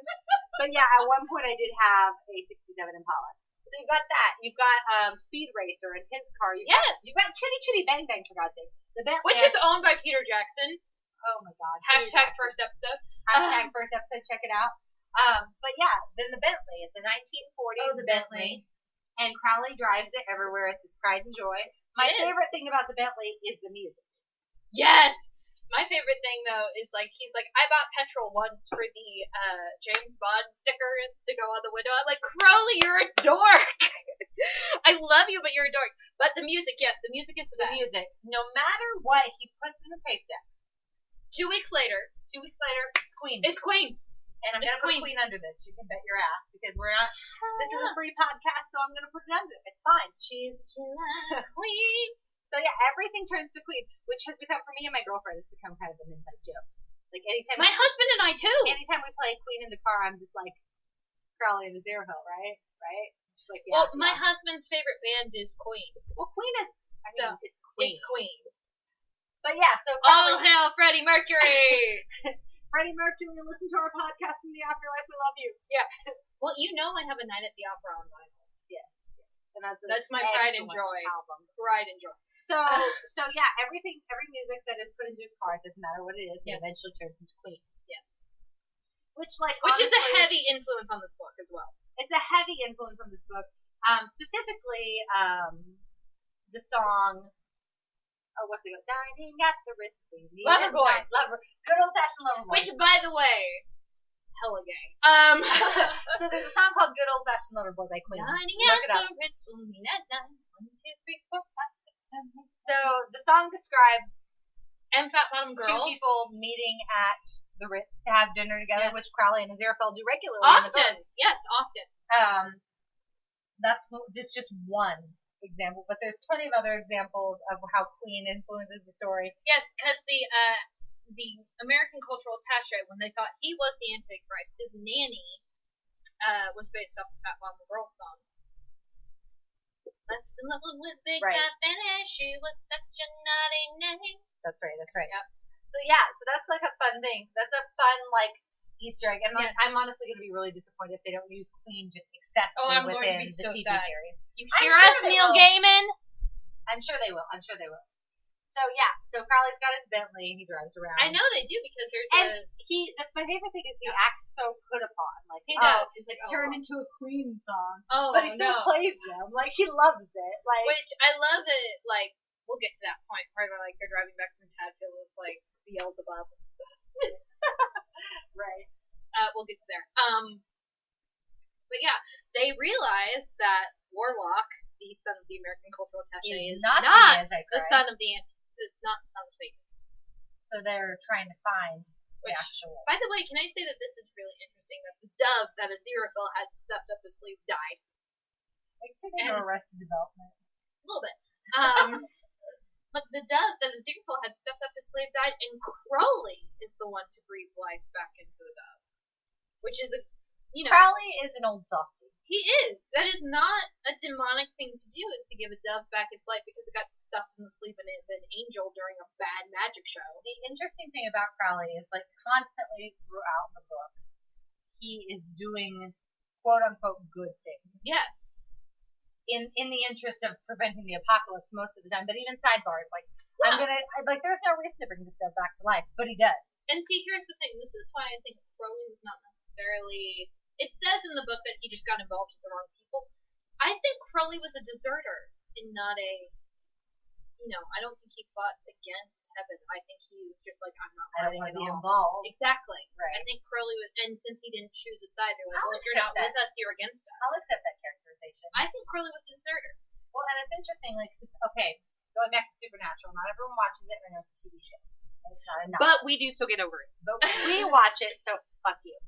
But yeah, at one point I did have a 67 Impala. So you've got that. You've got Speed Racer in his car. You've got Chitty Chitty Bang Bang, for God's sake. The Bentley, which is owned by Peter Jackson. Oh my God. Hashtag first episode. Hashtag first episode. Check it out. But yeah, then the Bentley. It's a 1940s Bentley. And Crowley drives it everywhere. It's his pride and joy. My favorite thing about the Bentley is the music. Yes. My favorite thing, though, is, like, he's like, I bought petrol once for the James Bond stickers to go on the window. I'm like, Crowley, you're a dork. I love you, but you're a dork. But the music, yes, the music is the best. The music. No matter what, he puts in the tape deck. 2 weeks later, it's Queen. It's Queen. And I'm going to put Queen under this. You can bet your ass. Because we're not, this is a free podcast, so I'm going to put it under. It's fine. She's a killer queen. So yeah, everything turns to Queen, which has become, for me and my girlfriend, it's become kind of an inside joke. Like anytime my husband and I too. Anytime we play Queen in the car, I'm just like Crowley and Aziraphale, right? Just like Well, my husband's favorite band is Queen. Well, Queen is it's Queen. It's Queen. But yeah, so all hail Freddie Mercury. Freddie Mercury, listen to our podcast from the afterlife. We love you. Yeah. Well, you know I have a Night at the Opera on vinyl. Yeah. And that's my pride and joy album. Pride and joy. So yeah, every music that is put into his car, it doesn't matter what it is, it eventually turns into Queen. Yes. Which honestly, is a heavy influence on this book as well. It's a heavy influence on this book. Specifically, the song. Oh, what's it called? Dining at the Ritz. Loverboy. Good old fashioned Loverboy. Which, by the way, hella gay. So there's a song called Good Old Fashioned Loverboy by Queen. Dining Look at the Ritz will mean at 9. 1, 2, 3, 4, 5, 6, 7, 8. So the song describes fat bottom girls. 2 people meeting at the Ritz to have dinner together, which Crowley and Aziraphale do regularly. Often. Yes, often. That's just one example, but there's plenty of other examples of how Queen influences the story. Yes, because the American cultural attaché, when they thought he was the Antichrist, his nanny was based off the Fat Bottom Girls song. Left in love with Big Fat Fanny, she was such a naughty nanny. That's right. Yep. So yeah, that's like a fun thing. That's a fun Easter egg. And I'm honestly going to be really disappointed if they don't use Queen just excessively within the TV series. You hear us, Neil Gaiman? I'm sure they will. So So Crowley's got his Bentley and he drives around. I know they do because there's my favorite thing is he acts so put upon. Like he does. He's like turned into a Queen song. Oh, but he still plays them. Like he loves it. Like which I love it. Like we'll get to that point where they're driving back from Tadfield. It's like Beelzebub. Right. We'll get to there. But yeah, they realize that Warlock, the son of the American cultural attaché, is not the son of the It's not the son of Satan. So they're trying to find the actual. By the way, can I say that this is really interesting that the dove that Aziraphale had stuffed up his sleeve died? Makes me think of Arrested Development. A little bit. But the dove that Aziraphale had stuffed up his sleeve died, and Crowley is the one to breathe life back into the dove. Which is Crowley is an old softie. He is. That is not a demonic thing to do, is to give a dove back its life because it got stuffed in the sleeve of an angel during a bad magic show. The interesting thing about Crowley is, like, constantly throughout the book, he is doing quote-unquote good things. Yes. In the interest of preventing the apocalypse most of the time, but even sidebars, like, there's no reason to bring this dove back to life, but he does. And see, here's the thing. This is why I think Crowley was not necessarily... It says in the book that he just got involved with the wrong people. I think Crowley was a deserter and not a... I don't think he fought against heaven. I think he was just like, I'm not fighting at all. I don't want to be involved. Exactly. Right. I think Crowley was... And since he didn't choose a side, they were like, well, if you're not with us, you're against us. I'll accept that characterization. I think Crowley was a deserter. Well, and it's interesting, like, okay, going back to Supernatural, not everyone watches it, and I know it's a TV show. It's not enough. But we do still get over it. But we watch it, so fuck you.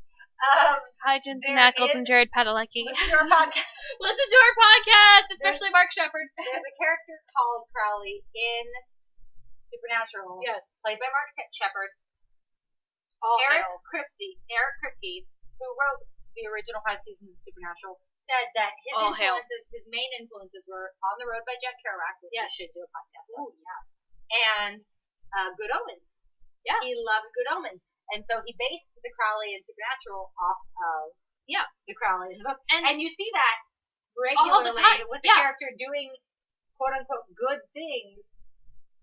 Hi, Jensen Ackles and Jared Padalecki. Listen to our podcast. Listen to our podcast, especially Mark Shepard. There's a character called Crowley in Supernatural. Yes. Played by Mark Shepard. Eric Kripke, who wrote the original 5 seasons of Supernatural, said that his main influences were On the Road by Jack Kerouac, which we should do a podcast on. Oh, yeah. And Good Omens. Yeah. He loves Good Omens. And so he based the Crowley in Supernatural off of the Crowley in the book. And you see that regularly with the character doing quote-unquote good things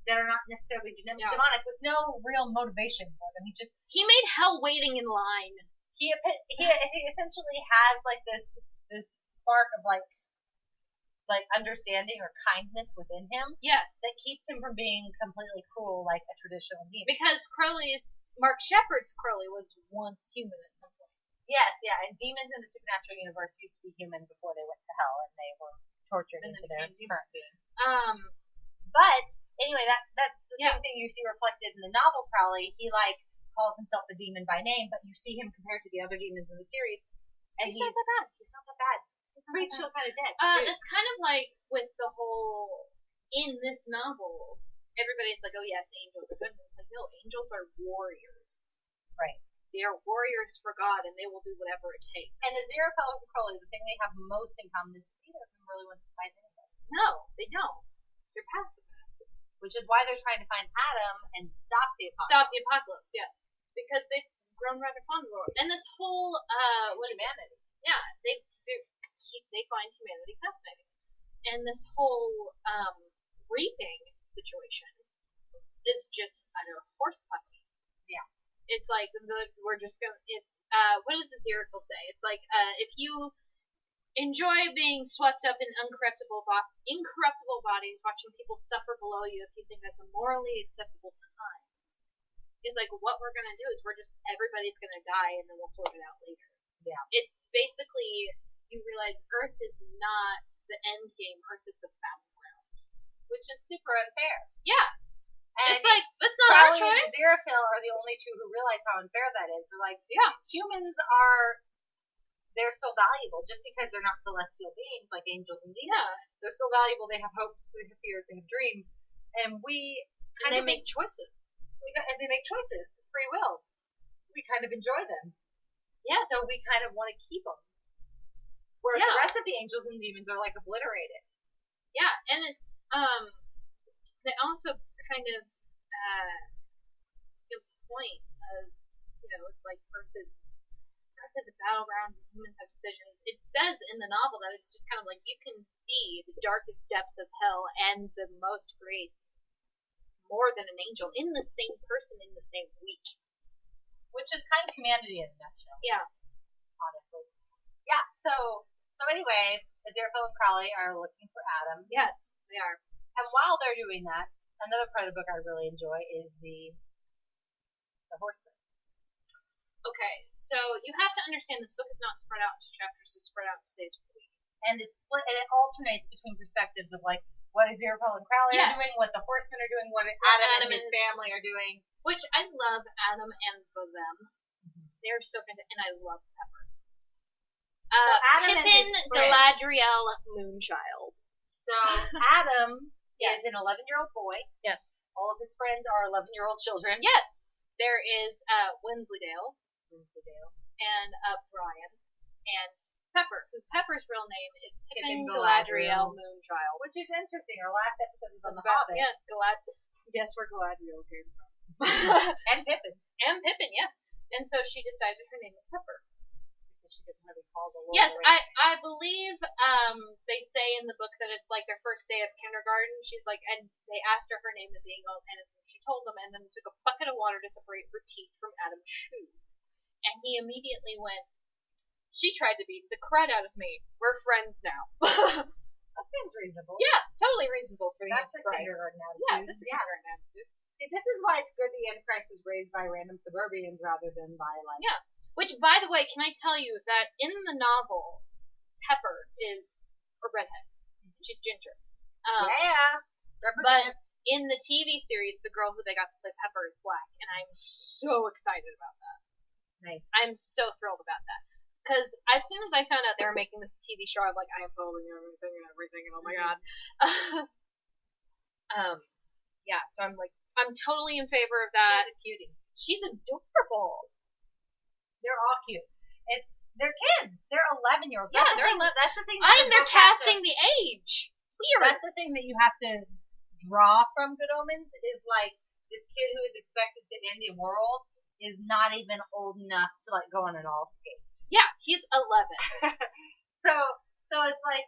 that are not necessarily demonic with no real motivation for them. He made hell waiting in line. He essentially has like this spark of like understanding or kindness within him. Yes. That keeps him from being completely cruel like a traditional demon. Because Mark Shepard's Crowley was once human at some point. Yes, yeah, and demons in the Supernatural universe used to be human before they went to hell and they were tortured into their current being. But anyway, that's the same thing you see reflected in the novel Crowley. He like calls himself the demon by name, but you see him compared to the other demons in the series, and he's not that bad. He's not that bad. He's pretty chill, kind of dead. It's kind of like with the whole in this novel. Everybody's like, oh yes, angels are good. And it's like, no, angels are warriors. Right. They are warriors for God, and they will do whatever it takes. And Aziraphale and Crowley, the thing they have most in common is neither of them really want to fight anybody. No, they don't. They're pacifists. Which is why they're trying to find Adam and stop the apocalypse. Stop the apocalypse, yes. Because they've grown rather fond of the world. And this whole, humanity. Yeah, they find humanity fascinating. And this whole reaping situation is just utter horse puppy. Yeah. It's like we're just gonna. It's what does the Aziraphale say? It's like if you enjoy being swept up in incorruptible bodies, watching people suffer below you, if you think that's a morally acceptable time, it's like what we're gonna do is everybody's gonna die and then we'll sort it out later. Yeah. It's basically you realize Earth is not the end game. Earth is the battleground, which is super unfair. Yeah. And it's like, that's not our choice. Crowley and Aziraphale are the only two who realize how unfair that is. They're like, humans they're still valuable just because they're not celestial beings like angels and demons. Yeah. They're still valuable. They have hopes, they have fears, they have dreams. And they make choices. And they make choices. Free will. We kind of enjoy them. Yeah. So we kind of want to keep them. Whereas the rest of the angels and demons are like obliterated. Yeah, and it's, they also kind of the point of, it's like Earth is a battleground and humans have decisions. It says in the novel that it's just kind of like you can see the darkest depths of hell and the most grace more than an angel in the same person in the same week. Which is kind of humanity in a nutshell. Yeah. Honestly. Yeah, so anyway, Aziraphale and Crowley are looking for Adam. Yes, they are. And while they're doing that, another part of the book I really enjoy is the horseman. Okay, so you have to understand this book is not spread out into chapters, it's spread out into days per week. And it alternates between perspectives of like what Aziraphale and Crowley are doing, what the horsemen are doing, what Adam and his family are doing. Which I love Adam and them. Mm-hmm. They're so fantastic, and I love Pepper. Pippin, Galadriel, Moonchild. So Adam is an 11-year-old boy. Yes. All of his friends are 11-year-old children. Yes. There is Wensleydale. And Brian. And Pepper, who Pepper's real name is Pippin Galadriel Moonchild. Which is interesting. Our last episode was on the Hobbit. Yes, guess where Galadriel came from. And Pippin. And Pippin, yes. And so she decided her name was Pepper. Because she didn't want to be called a Lord. Yes, I believe they say in the book that it's like their first day of kindergarten. She's like, and they asked her name and being all innocent. She told them and then took a bucket of water to separate her teeth from Adam's shoe. And he immediately went, she tried to beat the crud out of me. We're friends now. That seems reasonable. Yeah, totally reasonable for the Antichrist. That's a kindergarten attitude. Yeah, that's a kindergarten attitude. See, this is why it's good the Antichrist was raised by random suburbians rather than by, like... Yeah. Which, by the way, can I tell you that in the novel, Pepper is a redhead. She's ginger. But in the TV series, the girl who they got to play Pepper is black, and I'm so excited about that. Nice. I'm so thrilled about that. Because as soon as I found out they were making this TV show, I'm like, I am following everything, and oh my god. Yeah, so I'm like, I'm totally in favor of that. She's a cutie. She's adorable. They're all cute. They're kids. They're 11-year-olds. Yeah, they're 11. That's the thing. They're casting the age. Weird. That's the thing that you have to draw from Good Omens is like this kid who is expected to end the world is not even old enough to like go on an all skate. Yeah, he's 11. So it's like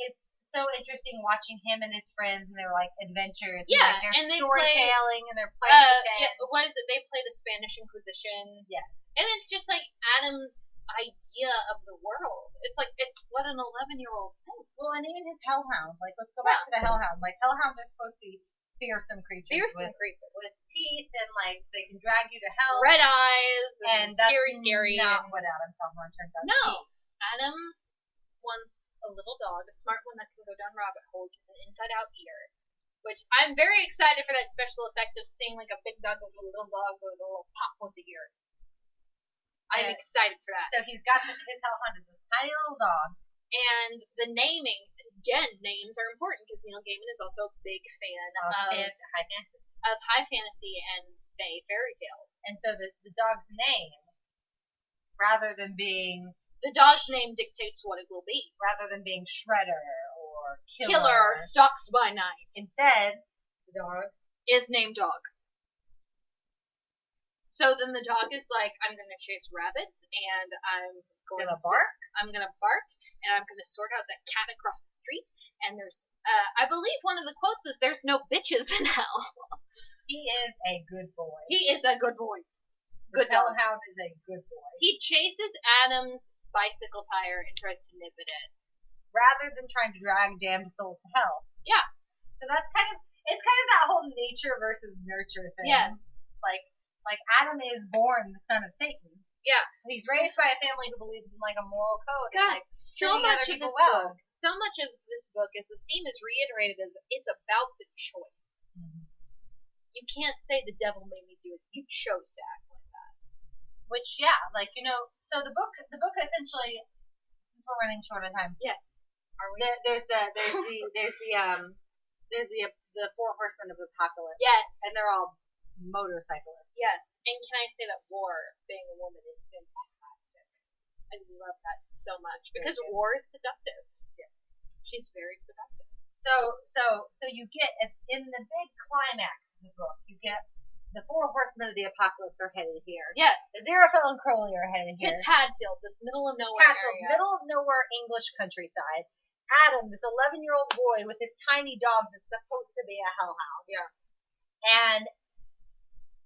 it's so interesting watching him and his friends and their like adventures. Yeah, and they're storytelling and they're playing pretend. Yeah, what is it? They play the Spanish Inquisition. Yes. And it's just like Adam's idea of the world. It's like it's what an 11-year-old thinks. Well, and even his hellhound. Like, let's go back to the hellhound. Like, hellhounds are supposed to be fearsome creatures with teeth and like they can drag you to hell. Red eyes and scary. Not what Adam's hellhound turns out to be. Adam wants a little dog, a smart one that can go down rabbit holes with an inside-out ear. Which I'm very excited for that special effect of seeing like a big dog with a little dog with a little pop with the ear. I'm excited for that. So he's got his hellhound is this tiny little dog. And the naming, again, names are important because Neil Gaiman is also a big fan of high fantasy and fairy tales. And so the dog's name, rather than being... The dog's name dictates what it will be. Rather than being Shredder or Killer or Stalks by Night. Instead, the dog is named Dog. So then the dog is like, I'm going to chase rabbits, and I'm going to bark. I'm going to bark, and I'm going to sort out that cat across the street. And there's, I believe one of the quotes is, "There's no bitches in hell." He is a good boy. He is a good boy. Good hellhound is a good boy. He chases Adam's bicycle tire and tries to nip at it, rather than trying to drag damned soul to hell. Yeah. So that's it's kind of that whole nature versus nurture thing. Yes. Like Adam is born the son of Satan. Yeah. He's raised by a family who believes in like a moral code. God, and, like, so much of this book is the theme is reiterated as it's about the choice. Mm-hmm. You can't say the devil made me do it. You chose to act like that. Which, yeah, like, you know, so the book essentially, since we're running short on time. Yes. Are we? There's the four horsemen of the apocalypse. Yes. And they're all motorcyclists. Yes. And can I say that War, being a woman, is fantastic. I love that so much because War is seductive. Yes. She's very seductive. So you get in the big climax of the book, you get the four horsemen of the apocalypse are headed here. Yes. Aziraphale and Crowley are headed here. To Tadfield, this middle of nowhere area. Middle of nowhere English countryside. Adam, this 11-year-old boy with his tiny dog that's supposed to be a hellhound. Yeah. And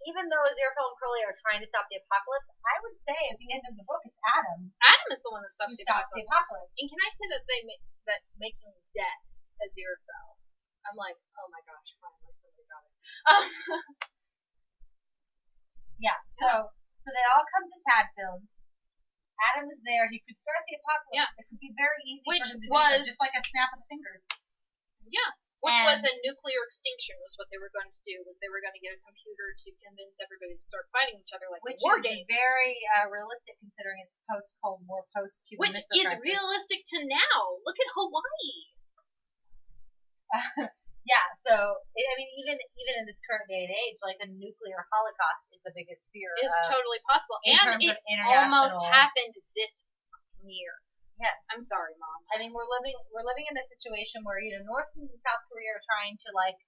even though Aziraphale and Crowley are trying to stop the apocalypse, I would say at the end of the book, it's Adam. Adam is the one that stops who the stops apocalypse. the apocalypse. And can I say that that making death Aziraphale? I'm like, oh my gosh, finally somebody got it. Yeah. So they all come to Tadfield. Adam is there. He could start the apocalypse. Yeah. It could be very easy Which for him to do was- so, just like a snap of the fingers. Yeah. Which And- was a nuclear extinction was what they were going to do, was they were going to get a computer to convince everybody to start fighting each other like Which war is games. very realistic considering it's post-Cold War, post-Cuban Which Missile is Crisis. realistic to now. Look at Hawaii. Yeah, so, I mean, even in this current day and age, like a nuclear holocaust is the biggest fear. It's totally possible. in And terms it of international- almost happened this year. Yes. I'm sorry, Mom. I mean, we're living in a situation where, you know, North and South Korea are trying to, like,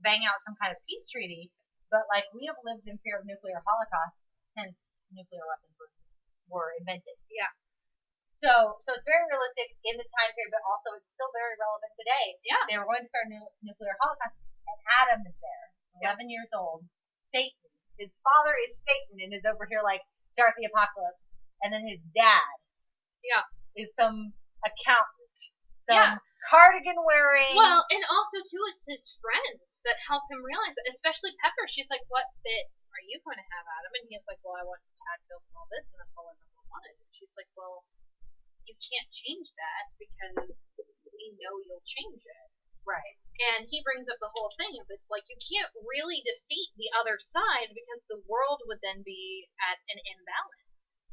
bang out some kind of peace treaty, but, like, we have lived in fear of nuclear holocaust since nuclear weapons were invented. Yeah. So it's very realistic in the time period, but also it's still very relevant today. Yeah. They were going to start a nuclear holocaust, and Adam is there, 11 years old. Satan. His father is Satan and is over here like, start the apocalypse. And then his dad is some accountant. Some cardigan wearing. Well, and also, too, it's his friends that help him realize that, especially Pepper. She's like, what bit are you going to have, Adam? And he's like, well, I want Tadfield and all this, and that's all I ever wanted. And she's like, well, you can't change that because we know you'll change it. Right. And he brings up the whole thing of it's like you can't really defeat the other side because the world would then be at an imbalance.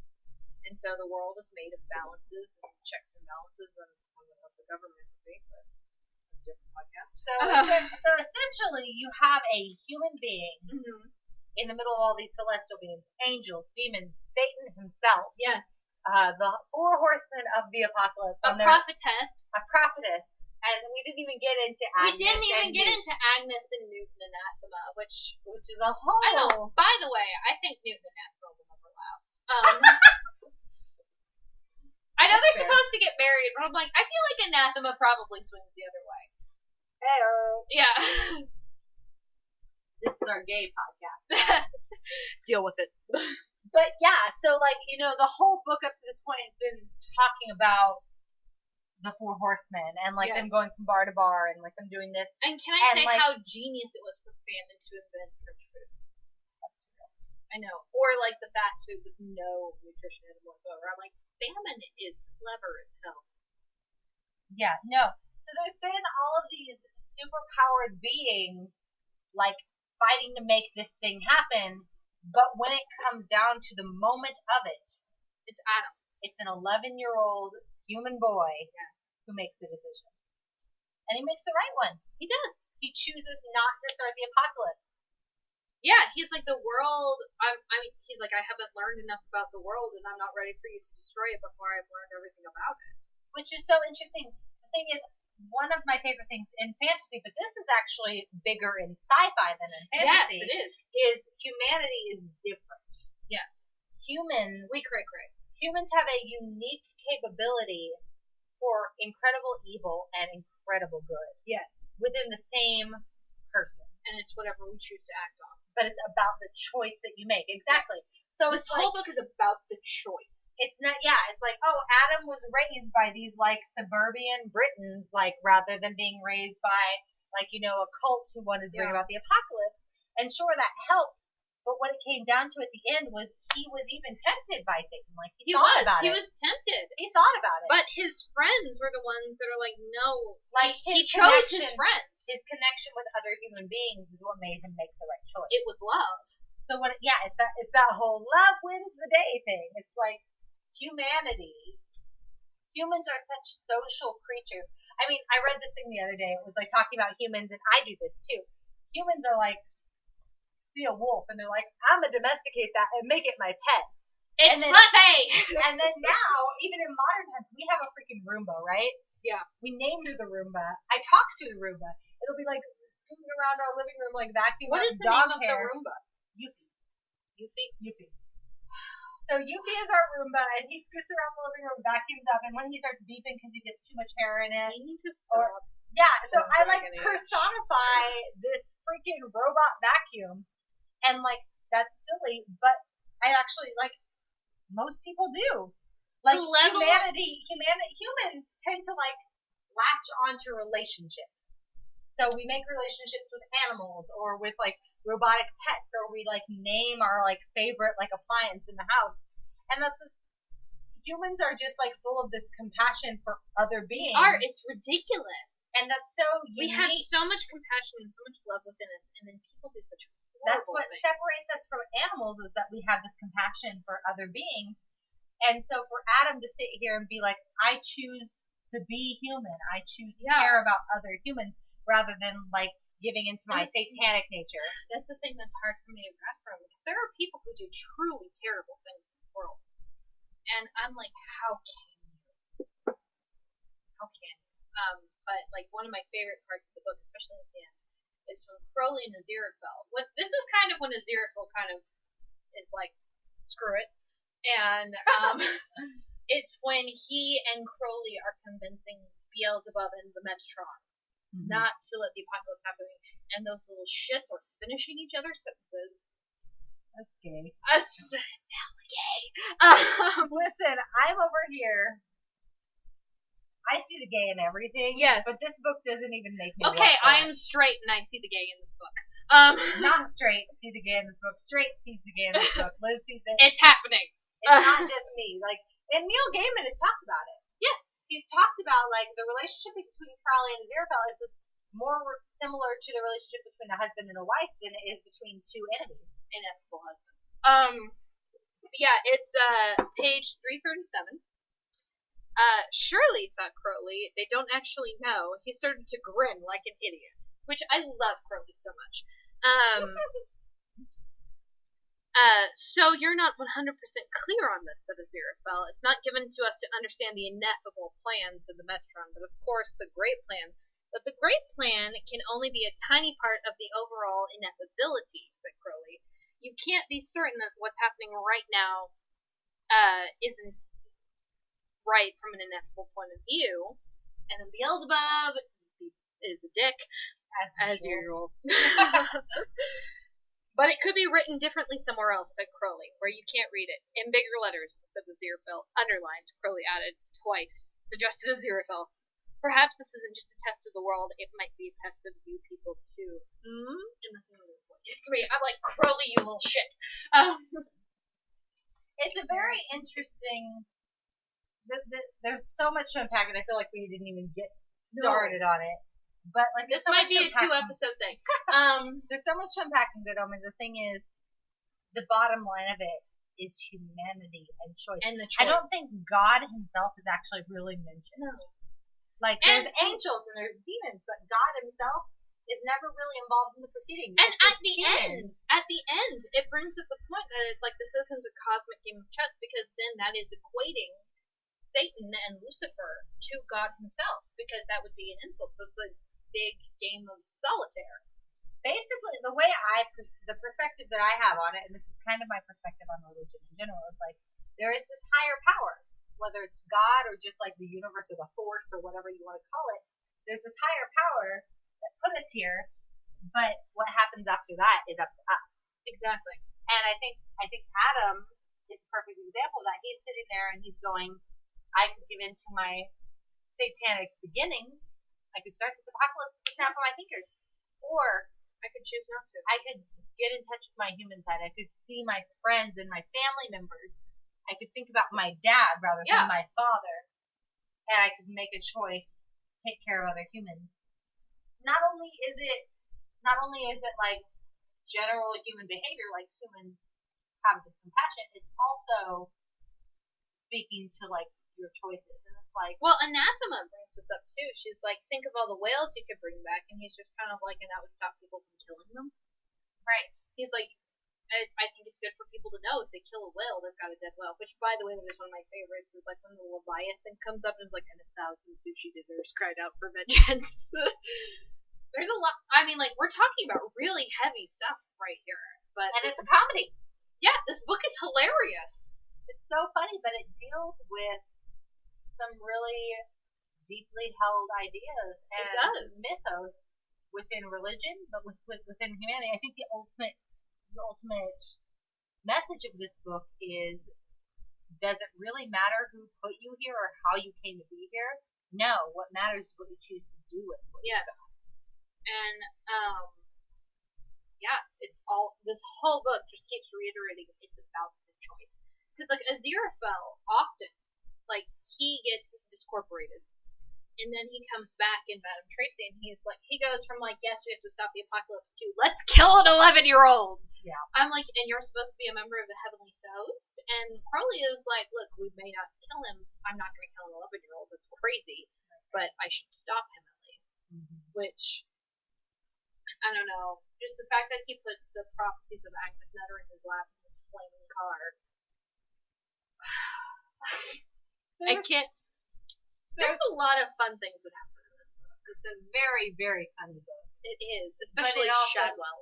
And so the world is made of balances and checks and balances, and I don't know what the government would be, but that's a different podcast. So essentially, you have a human being in the middle of all these celestial beings, angels, demons, Satan himself. Yes. The four horsemen of the apocalypse. A prophetess. A prophetess. And we didn't even get into Agnes. We didn't even get into Agnes and Newton Anathema, which is a whole. I know. By the way, I think Newton Anathema will never last. I know they're supposed to get married, but I'm like, I feel like Anathema probably swings the other way. Hey-o. Yeah. This is our gay podcast. Deal with it. But yeah, so like, you know, the whole book up to this point has been talking about the four horsemen and like them going from bar to bar and like them doing this. And can I say how genius it was for famine to invent French food? That's real. I know. Or like the fast food with no nutrition in it whatsoever. I'm like, famine is clever as hell. Yeah, no. So there's been all of these superpowered beings like fighting to make this thing happen. But when it comes down to the moment of it, it's Adam. It's an 11-year-old human boy who makes the decision. And he makes the right one. He does. He chooses not to start the apocalypse. Yeah, he's like, the world, he's like, I haven't learned enough about the world, and I'm not ready for you to destroy it before I've learned everything about it. Which is so interesting. The thing is, one of my favorite things in fantasy, but this is actually bigger in sci-fi than in fantasy. Yes, it is humanity is different. Yes. Humans. We cray-cray. Humans have a unique capability for incredible evil and incredible good. Yes. Within the same person. And it's whatever we choose to act on. But it's about the choice that you make. Exactly. Yes. So this whole book is about the choice. It's not, it's like, oh, Adam was raised by these, like, suburban Britons, like, rather than being raised by, like, you know, a cult who wanted to bring about the apocalypse. And sure, that helped. But what it came down to at the end was he was even tempted by Satan. Like, he thought about it. He was tempted. He thought about it. But his friends were the ones that are like, no. Like, he chose his friends. His connection with other human beings is what made him make the right choice. It was love. So what? Yeah, it's that whole love wins the day thing. It's like humanity. Humans are such social creatures. I mean, I read this thing the other day. It was like talking about humans, and I do this too. Humans are like see a wolf, and they're like, I'm gonna domesticate that and make it my pet. It's fluffy. And then now, even in modern times, we have a freaking Roomba, right? Yeah. We named her the Roomba. I talked to the Roomba. It'll be like scooting around our living room, like vacuuming. What is the name of the Roomba? Yuffie. So Yuffie is our Roomba, and he scoots around the living room, vacuums up, and when he starts beeping because he gets too much hair in it, You need to stop. Yeah, so I Dragon Age. personify this freaking robot vacuum, and that's silly, but I actually most people do. Humans tend to latch onto relationships. So we make relationships with animals or with robotic pets, or we name our favorite appliance in the house. And humans are just full of this compassion for other beings. We are. It's ridiculous. And that's so unique. We have so much compassion and so much love within us, and then people do such horrible That's what things. separates us from animals, is that we have this compassion for other beings. And so for Adam to sit here and be like, I choose to be human, I choose to care about other humans, rather than giving into my satanic nature. That's the thing that's hard for me to grasp from, because there are people who do truly terrible things in this world. And I'm like, how can you? How can you? But one of my favorite parts of the book, especially at the end, is when Crowley and Aziraphale. This is kind of when Aziraphale kind of is like, screw it. And it's when he and Crowley are convincing Beelzebub and the Metatron not to let the apocalypse happen. And those little shits are finishing each other's sentences. That's gay. It's hella gay. Listen, I'm over here. I see the gay in everything. Yes. But this book doesn't even make me okay, I am straight and I see the gay in this book. Not straight, see the gay in this book. Straight sees the gay in this book. Liz sees it. It's happening. It's not just me. And Neil Gaiman has talked about it. Yes. He's talked about the relationship between Crowley and Aziraphale is more similar to the relationship between a husband and a wife than it is between two enemies. Ineffable husbands. Yeah, it's page 337. Surely, thought Crowley, they don't actually know. He started to grin like an idiot, which I love Crowley so much. So you're not 100% clear on this, said Aziraphale. It's not given to us to understand the ineffable plans of the Metatron, but of course the great plan. But the great plan can only be a tiny part of the overall ineffability, said Crowley. You can't be certain that what's happening right now isn't right from an ineffable point of view. And then Beelzebub is a dick, as usual. But it could be written differently somewhere else, said Crowley, where you can't read it. In bigger letters, said Aziraphale. Underlined, Crowley added, twice. Suggested Aziraphale. Perhaps this isn't just a test of the world, it might be a test of you people too. And the thing is, it's me. I'm like, Crowley, you little shit. It's a very interesting. There's so much to unpack, and I feel like we didn't even get started on it. But this might be a 2-episode thing. There's so much to unpack in Good Omens. The thing is, the bottom line of it is humanity and choice. And the choice. I don't think God himself is actually really mentioned. No. There's angels and there's demons, but God himself is never really involved in the proceedings. And at the end, it brings up the point that it's like this isn't a cosmic game of chess, because then that is equating Satan and Lucifer to God himself, because that would be an insult. So it's a big game of solitaire. Basically, the perspective that I have on it, and this is kind of my perspective on religion in general, is there is this higher power, whether it's God or just the universe or the force or whatever you want to call it. There's this higher power that put us here, but what happens after that is up to us. Exactly. And I think Adam is a perfect example of that. He's sitting there and he's going, I could give in to my satanic beginnings. I could start this apocalypse with the snap of my fingers. Or I could choose not to. I could get in touch with my human side. I could see my friends and my family members. I could think about my dad rather than my father. And I could make a choice to take care of other humans. Not only is it general human behavior, humans have this compassion, it's also speaking to your choices. And it's well, Anathema brings this up too. She's like, think of all the whales you could bring back, and he's just kind of like, and that would stop people from killing them. Right. He's like, I think it's good for people to know if they kill a whale, they've got a dead whale. Which, by the way, is one of my favorites. Is when the Leviathan comes up and it's and 1,000 sushi dinners cried out for vengeance. There's a lot. I mean, we're talking about really heavy stuff right here, and it's a comedy. Yeah, this book is hilarious. It's so funny, but it deals with some really deeply held ideas and It does. mythos within religion, but within humanity. I think the ultimate message of this book is: does it really matter who put you here or how you came to be here? No. What matters is what you choose to do with it. Yes. And it's all, this whole book just keeps reiterating it's about the choice. Because like Aziraphale often, like, he gets discorporated. And then he comes back in Madame Tracy, and he's like, he goes from like, yes, we have to stop the apocalypse to, let's kill an 11-year-old. Yeah. I'm like, and you're supposed to be a member of the Heavenly Host? And Crowley is like, look, we may not kill him. I'm not going to kill an 11-year-old. That's crazy. But I should stop him at least. Mm-hmm. Which, I don't know. Just the fact that he puts the prophecies of Agnes Nutter in his lap in his flaming car. I can't. There's a lot of fun things that happen in this book. It's a very, very funny book. It is, especially Shadwell.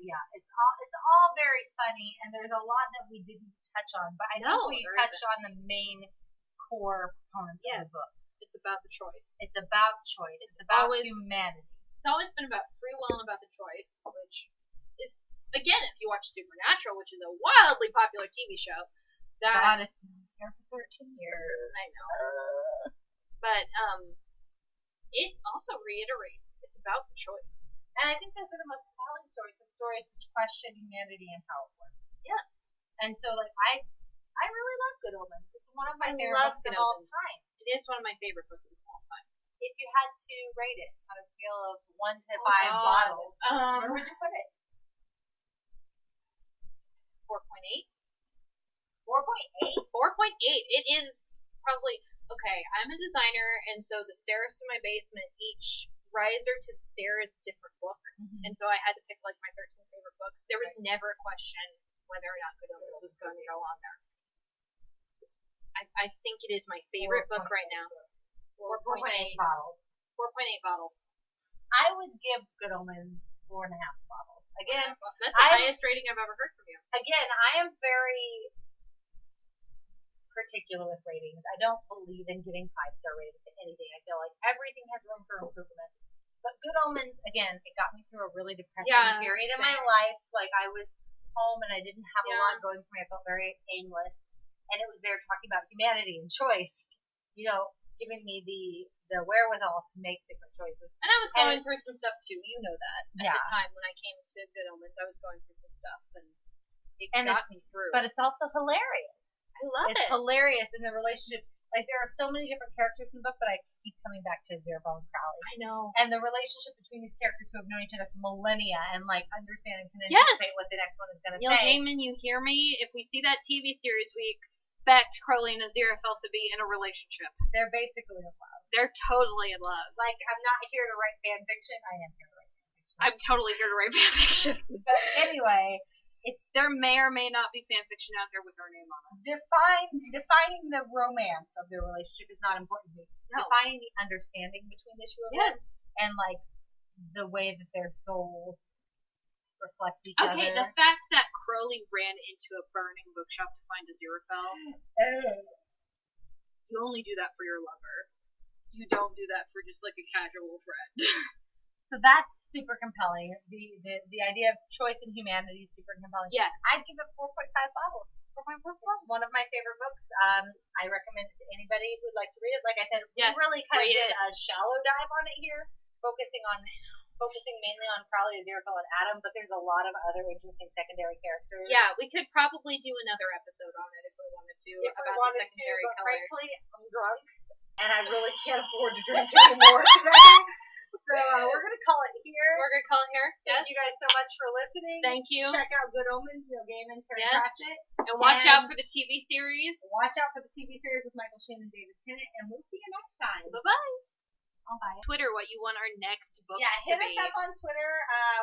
Yeah. It's all very funny, and there's a lot that we didn't touch on, but I think we touched on the main core components of the book. It's about the choice. It's about choice. It's about humanity. It's always been about free will and about the choice, which is, again, if you watch Supernatural, which is a wildly popular TV show, God, it's been here for 13 years. I know. But it also reiterates it's about the choice. And I think those are the most compelling stories, the stories which question humanity and how it works. Yes. And so, like, I really love Good Omens. It's one of my favorite books of all time. It is one of my favorite books of all time. If you had to rate it on a scale of 1 to 5 bottles, where would you put it? 4.8. 4.8? 4.8. It is probably, okay, I'm a designer, and so the stairs to my basement, each riser to the stairs, different book. Mm-hmm. And so I had to pick like my 13 favorite books. There was never a question whether or not Good Omens was going to go on there. I think it is my favorite book right now. 4.8 bottles. 4.8 bottles. I would give Good Omens 4.5 bottles. Again, that's the highest rating I've ever heard from you. Again, I am very particular with ratings. I don't believe in giving 5-star ratings to anything. I feel like everything has room for improvement. But Good Omens, again, it got me through a really depressing period in my life. Like, I was home and I didn't have a lot going for me. I felt very aimless. And it was there talking about humanity and choice, you know, giving me the wherewithal to make different choices. And I was going through some stuff too. You know that. At the time when I came to Good Omens, I was going through some stuff, and it got me through. But it's also hilarious. I love it. It's hilarious in the relationship. Like, there are so many different characters in the book, but I keep coming back to Aziraphale and Crowley. I know. And the relationship between these characters who have known each other for millennia and, like, understand and can anticipate what the next one is going to say. Neil Gaiman, you hear me? If we see that TV series, we expect Crowley and Aziraphale to be in a relationship. They're basically in love. They're totally in love. Like, I'm not here to write fan fiction. I am here to write fan fiction. I'm totally here to write fan fiction. But anyway... There may or may not be fan fiction out there with our name on it. Defining the romance of their relationship is not important to me. No. Defining the understanding between the two of them. And, like, the way that their souls reflect each other. Okay, the fact that Crowley ran into a burning bookshop to find Aziraphale. You only do that for your lover. You don't do that for just, like, a casual friend. So that's super compelling. The idea of choice and humanity is super compelling. Yes. I'd give it 4.5 bottles. 4.5 bottles. One of my favorite books. I recommend it to anybody who'd like to read it. Like I said, we really kind of did a shallow dive on it here, focusing mainly on Crowley, Aziraphale, and Adam, but there's a lot of other interesting secondary characters. Yeah, we could probably do another episode on it if we wanted to about the secondary colors. Frankly, I'm drunk, and I really can't afford to drink anymore today. So we're going to call it here. Thank you guys so much for listening. Thank you. Check out Good Omens, Neil Gaiman, Terry Pratchett. And watch out for the TV series. Watch out for the TV series with Michael Sheen and David Tennant. And we'll see you next time. Bye-bye. Bye. Twitter, what you want our next books to be. Yeah, hit us up on Twitter.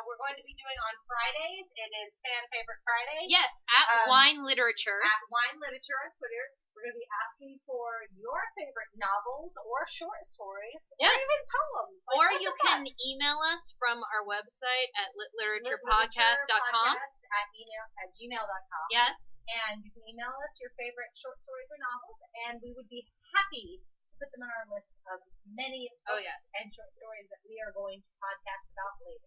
We're going to be doing on Fridays. It is Fan Favorite Friday. Yes, at Wine Literature. At Wine Literature on Twitter. We're going to be asking for your favorite novels or short stories or even poems. Like, or you can email us from our website at litliteraturepodcast.com. At gmail.com. Yes. And you can email us your favorite short stories or novels, and we would be happy to put them on our list of many books and short stories that we are going to podcast about later.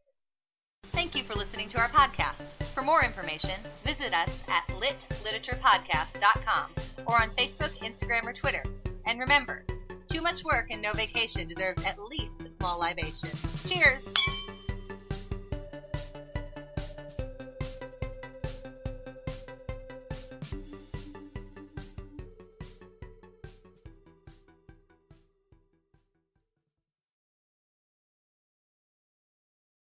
Thank you for listening to our podcast. For more information, visit us at litliteraturepodcast.com or on Facebook, Instagram, or Twitter. And remember, too much work and no vacation deserves at least a small libation. Cheers!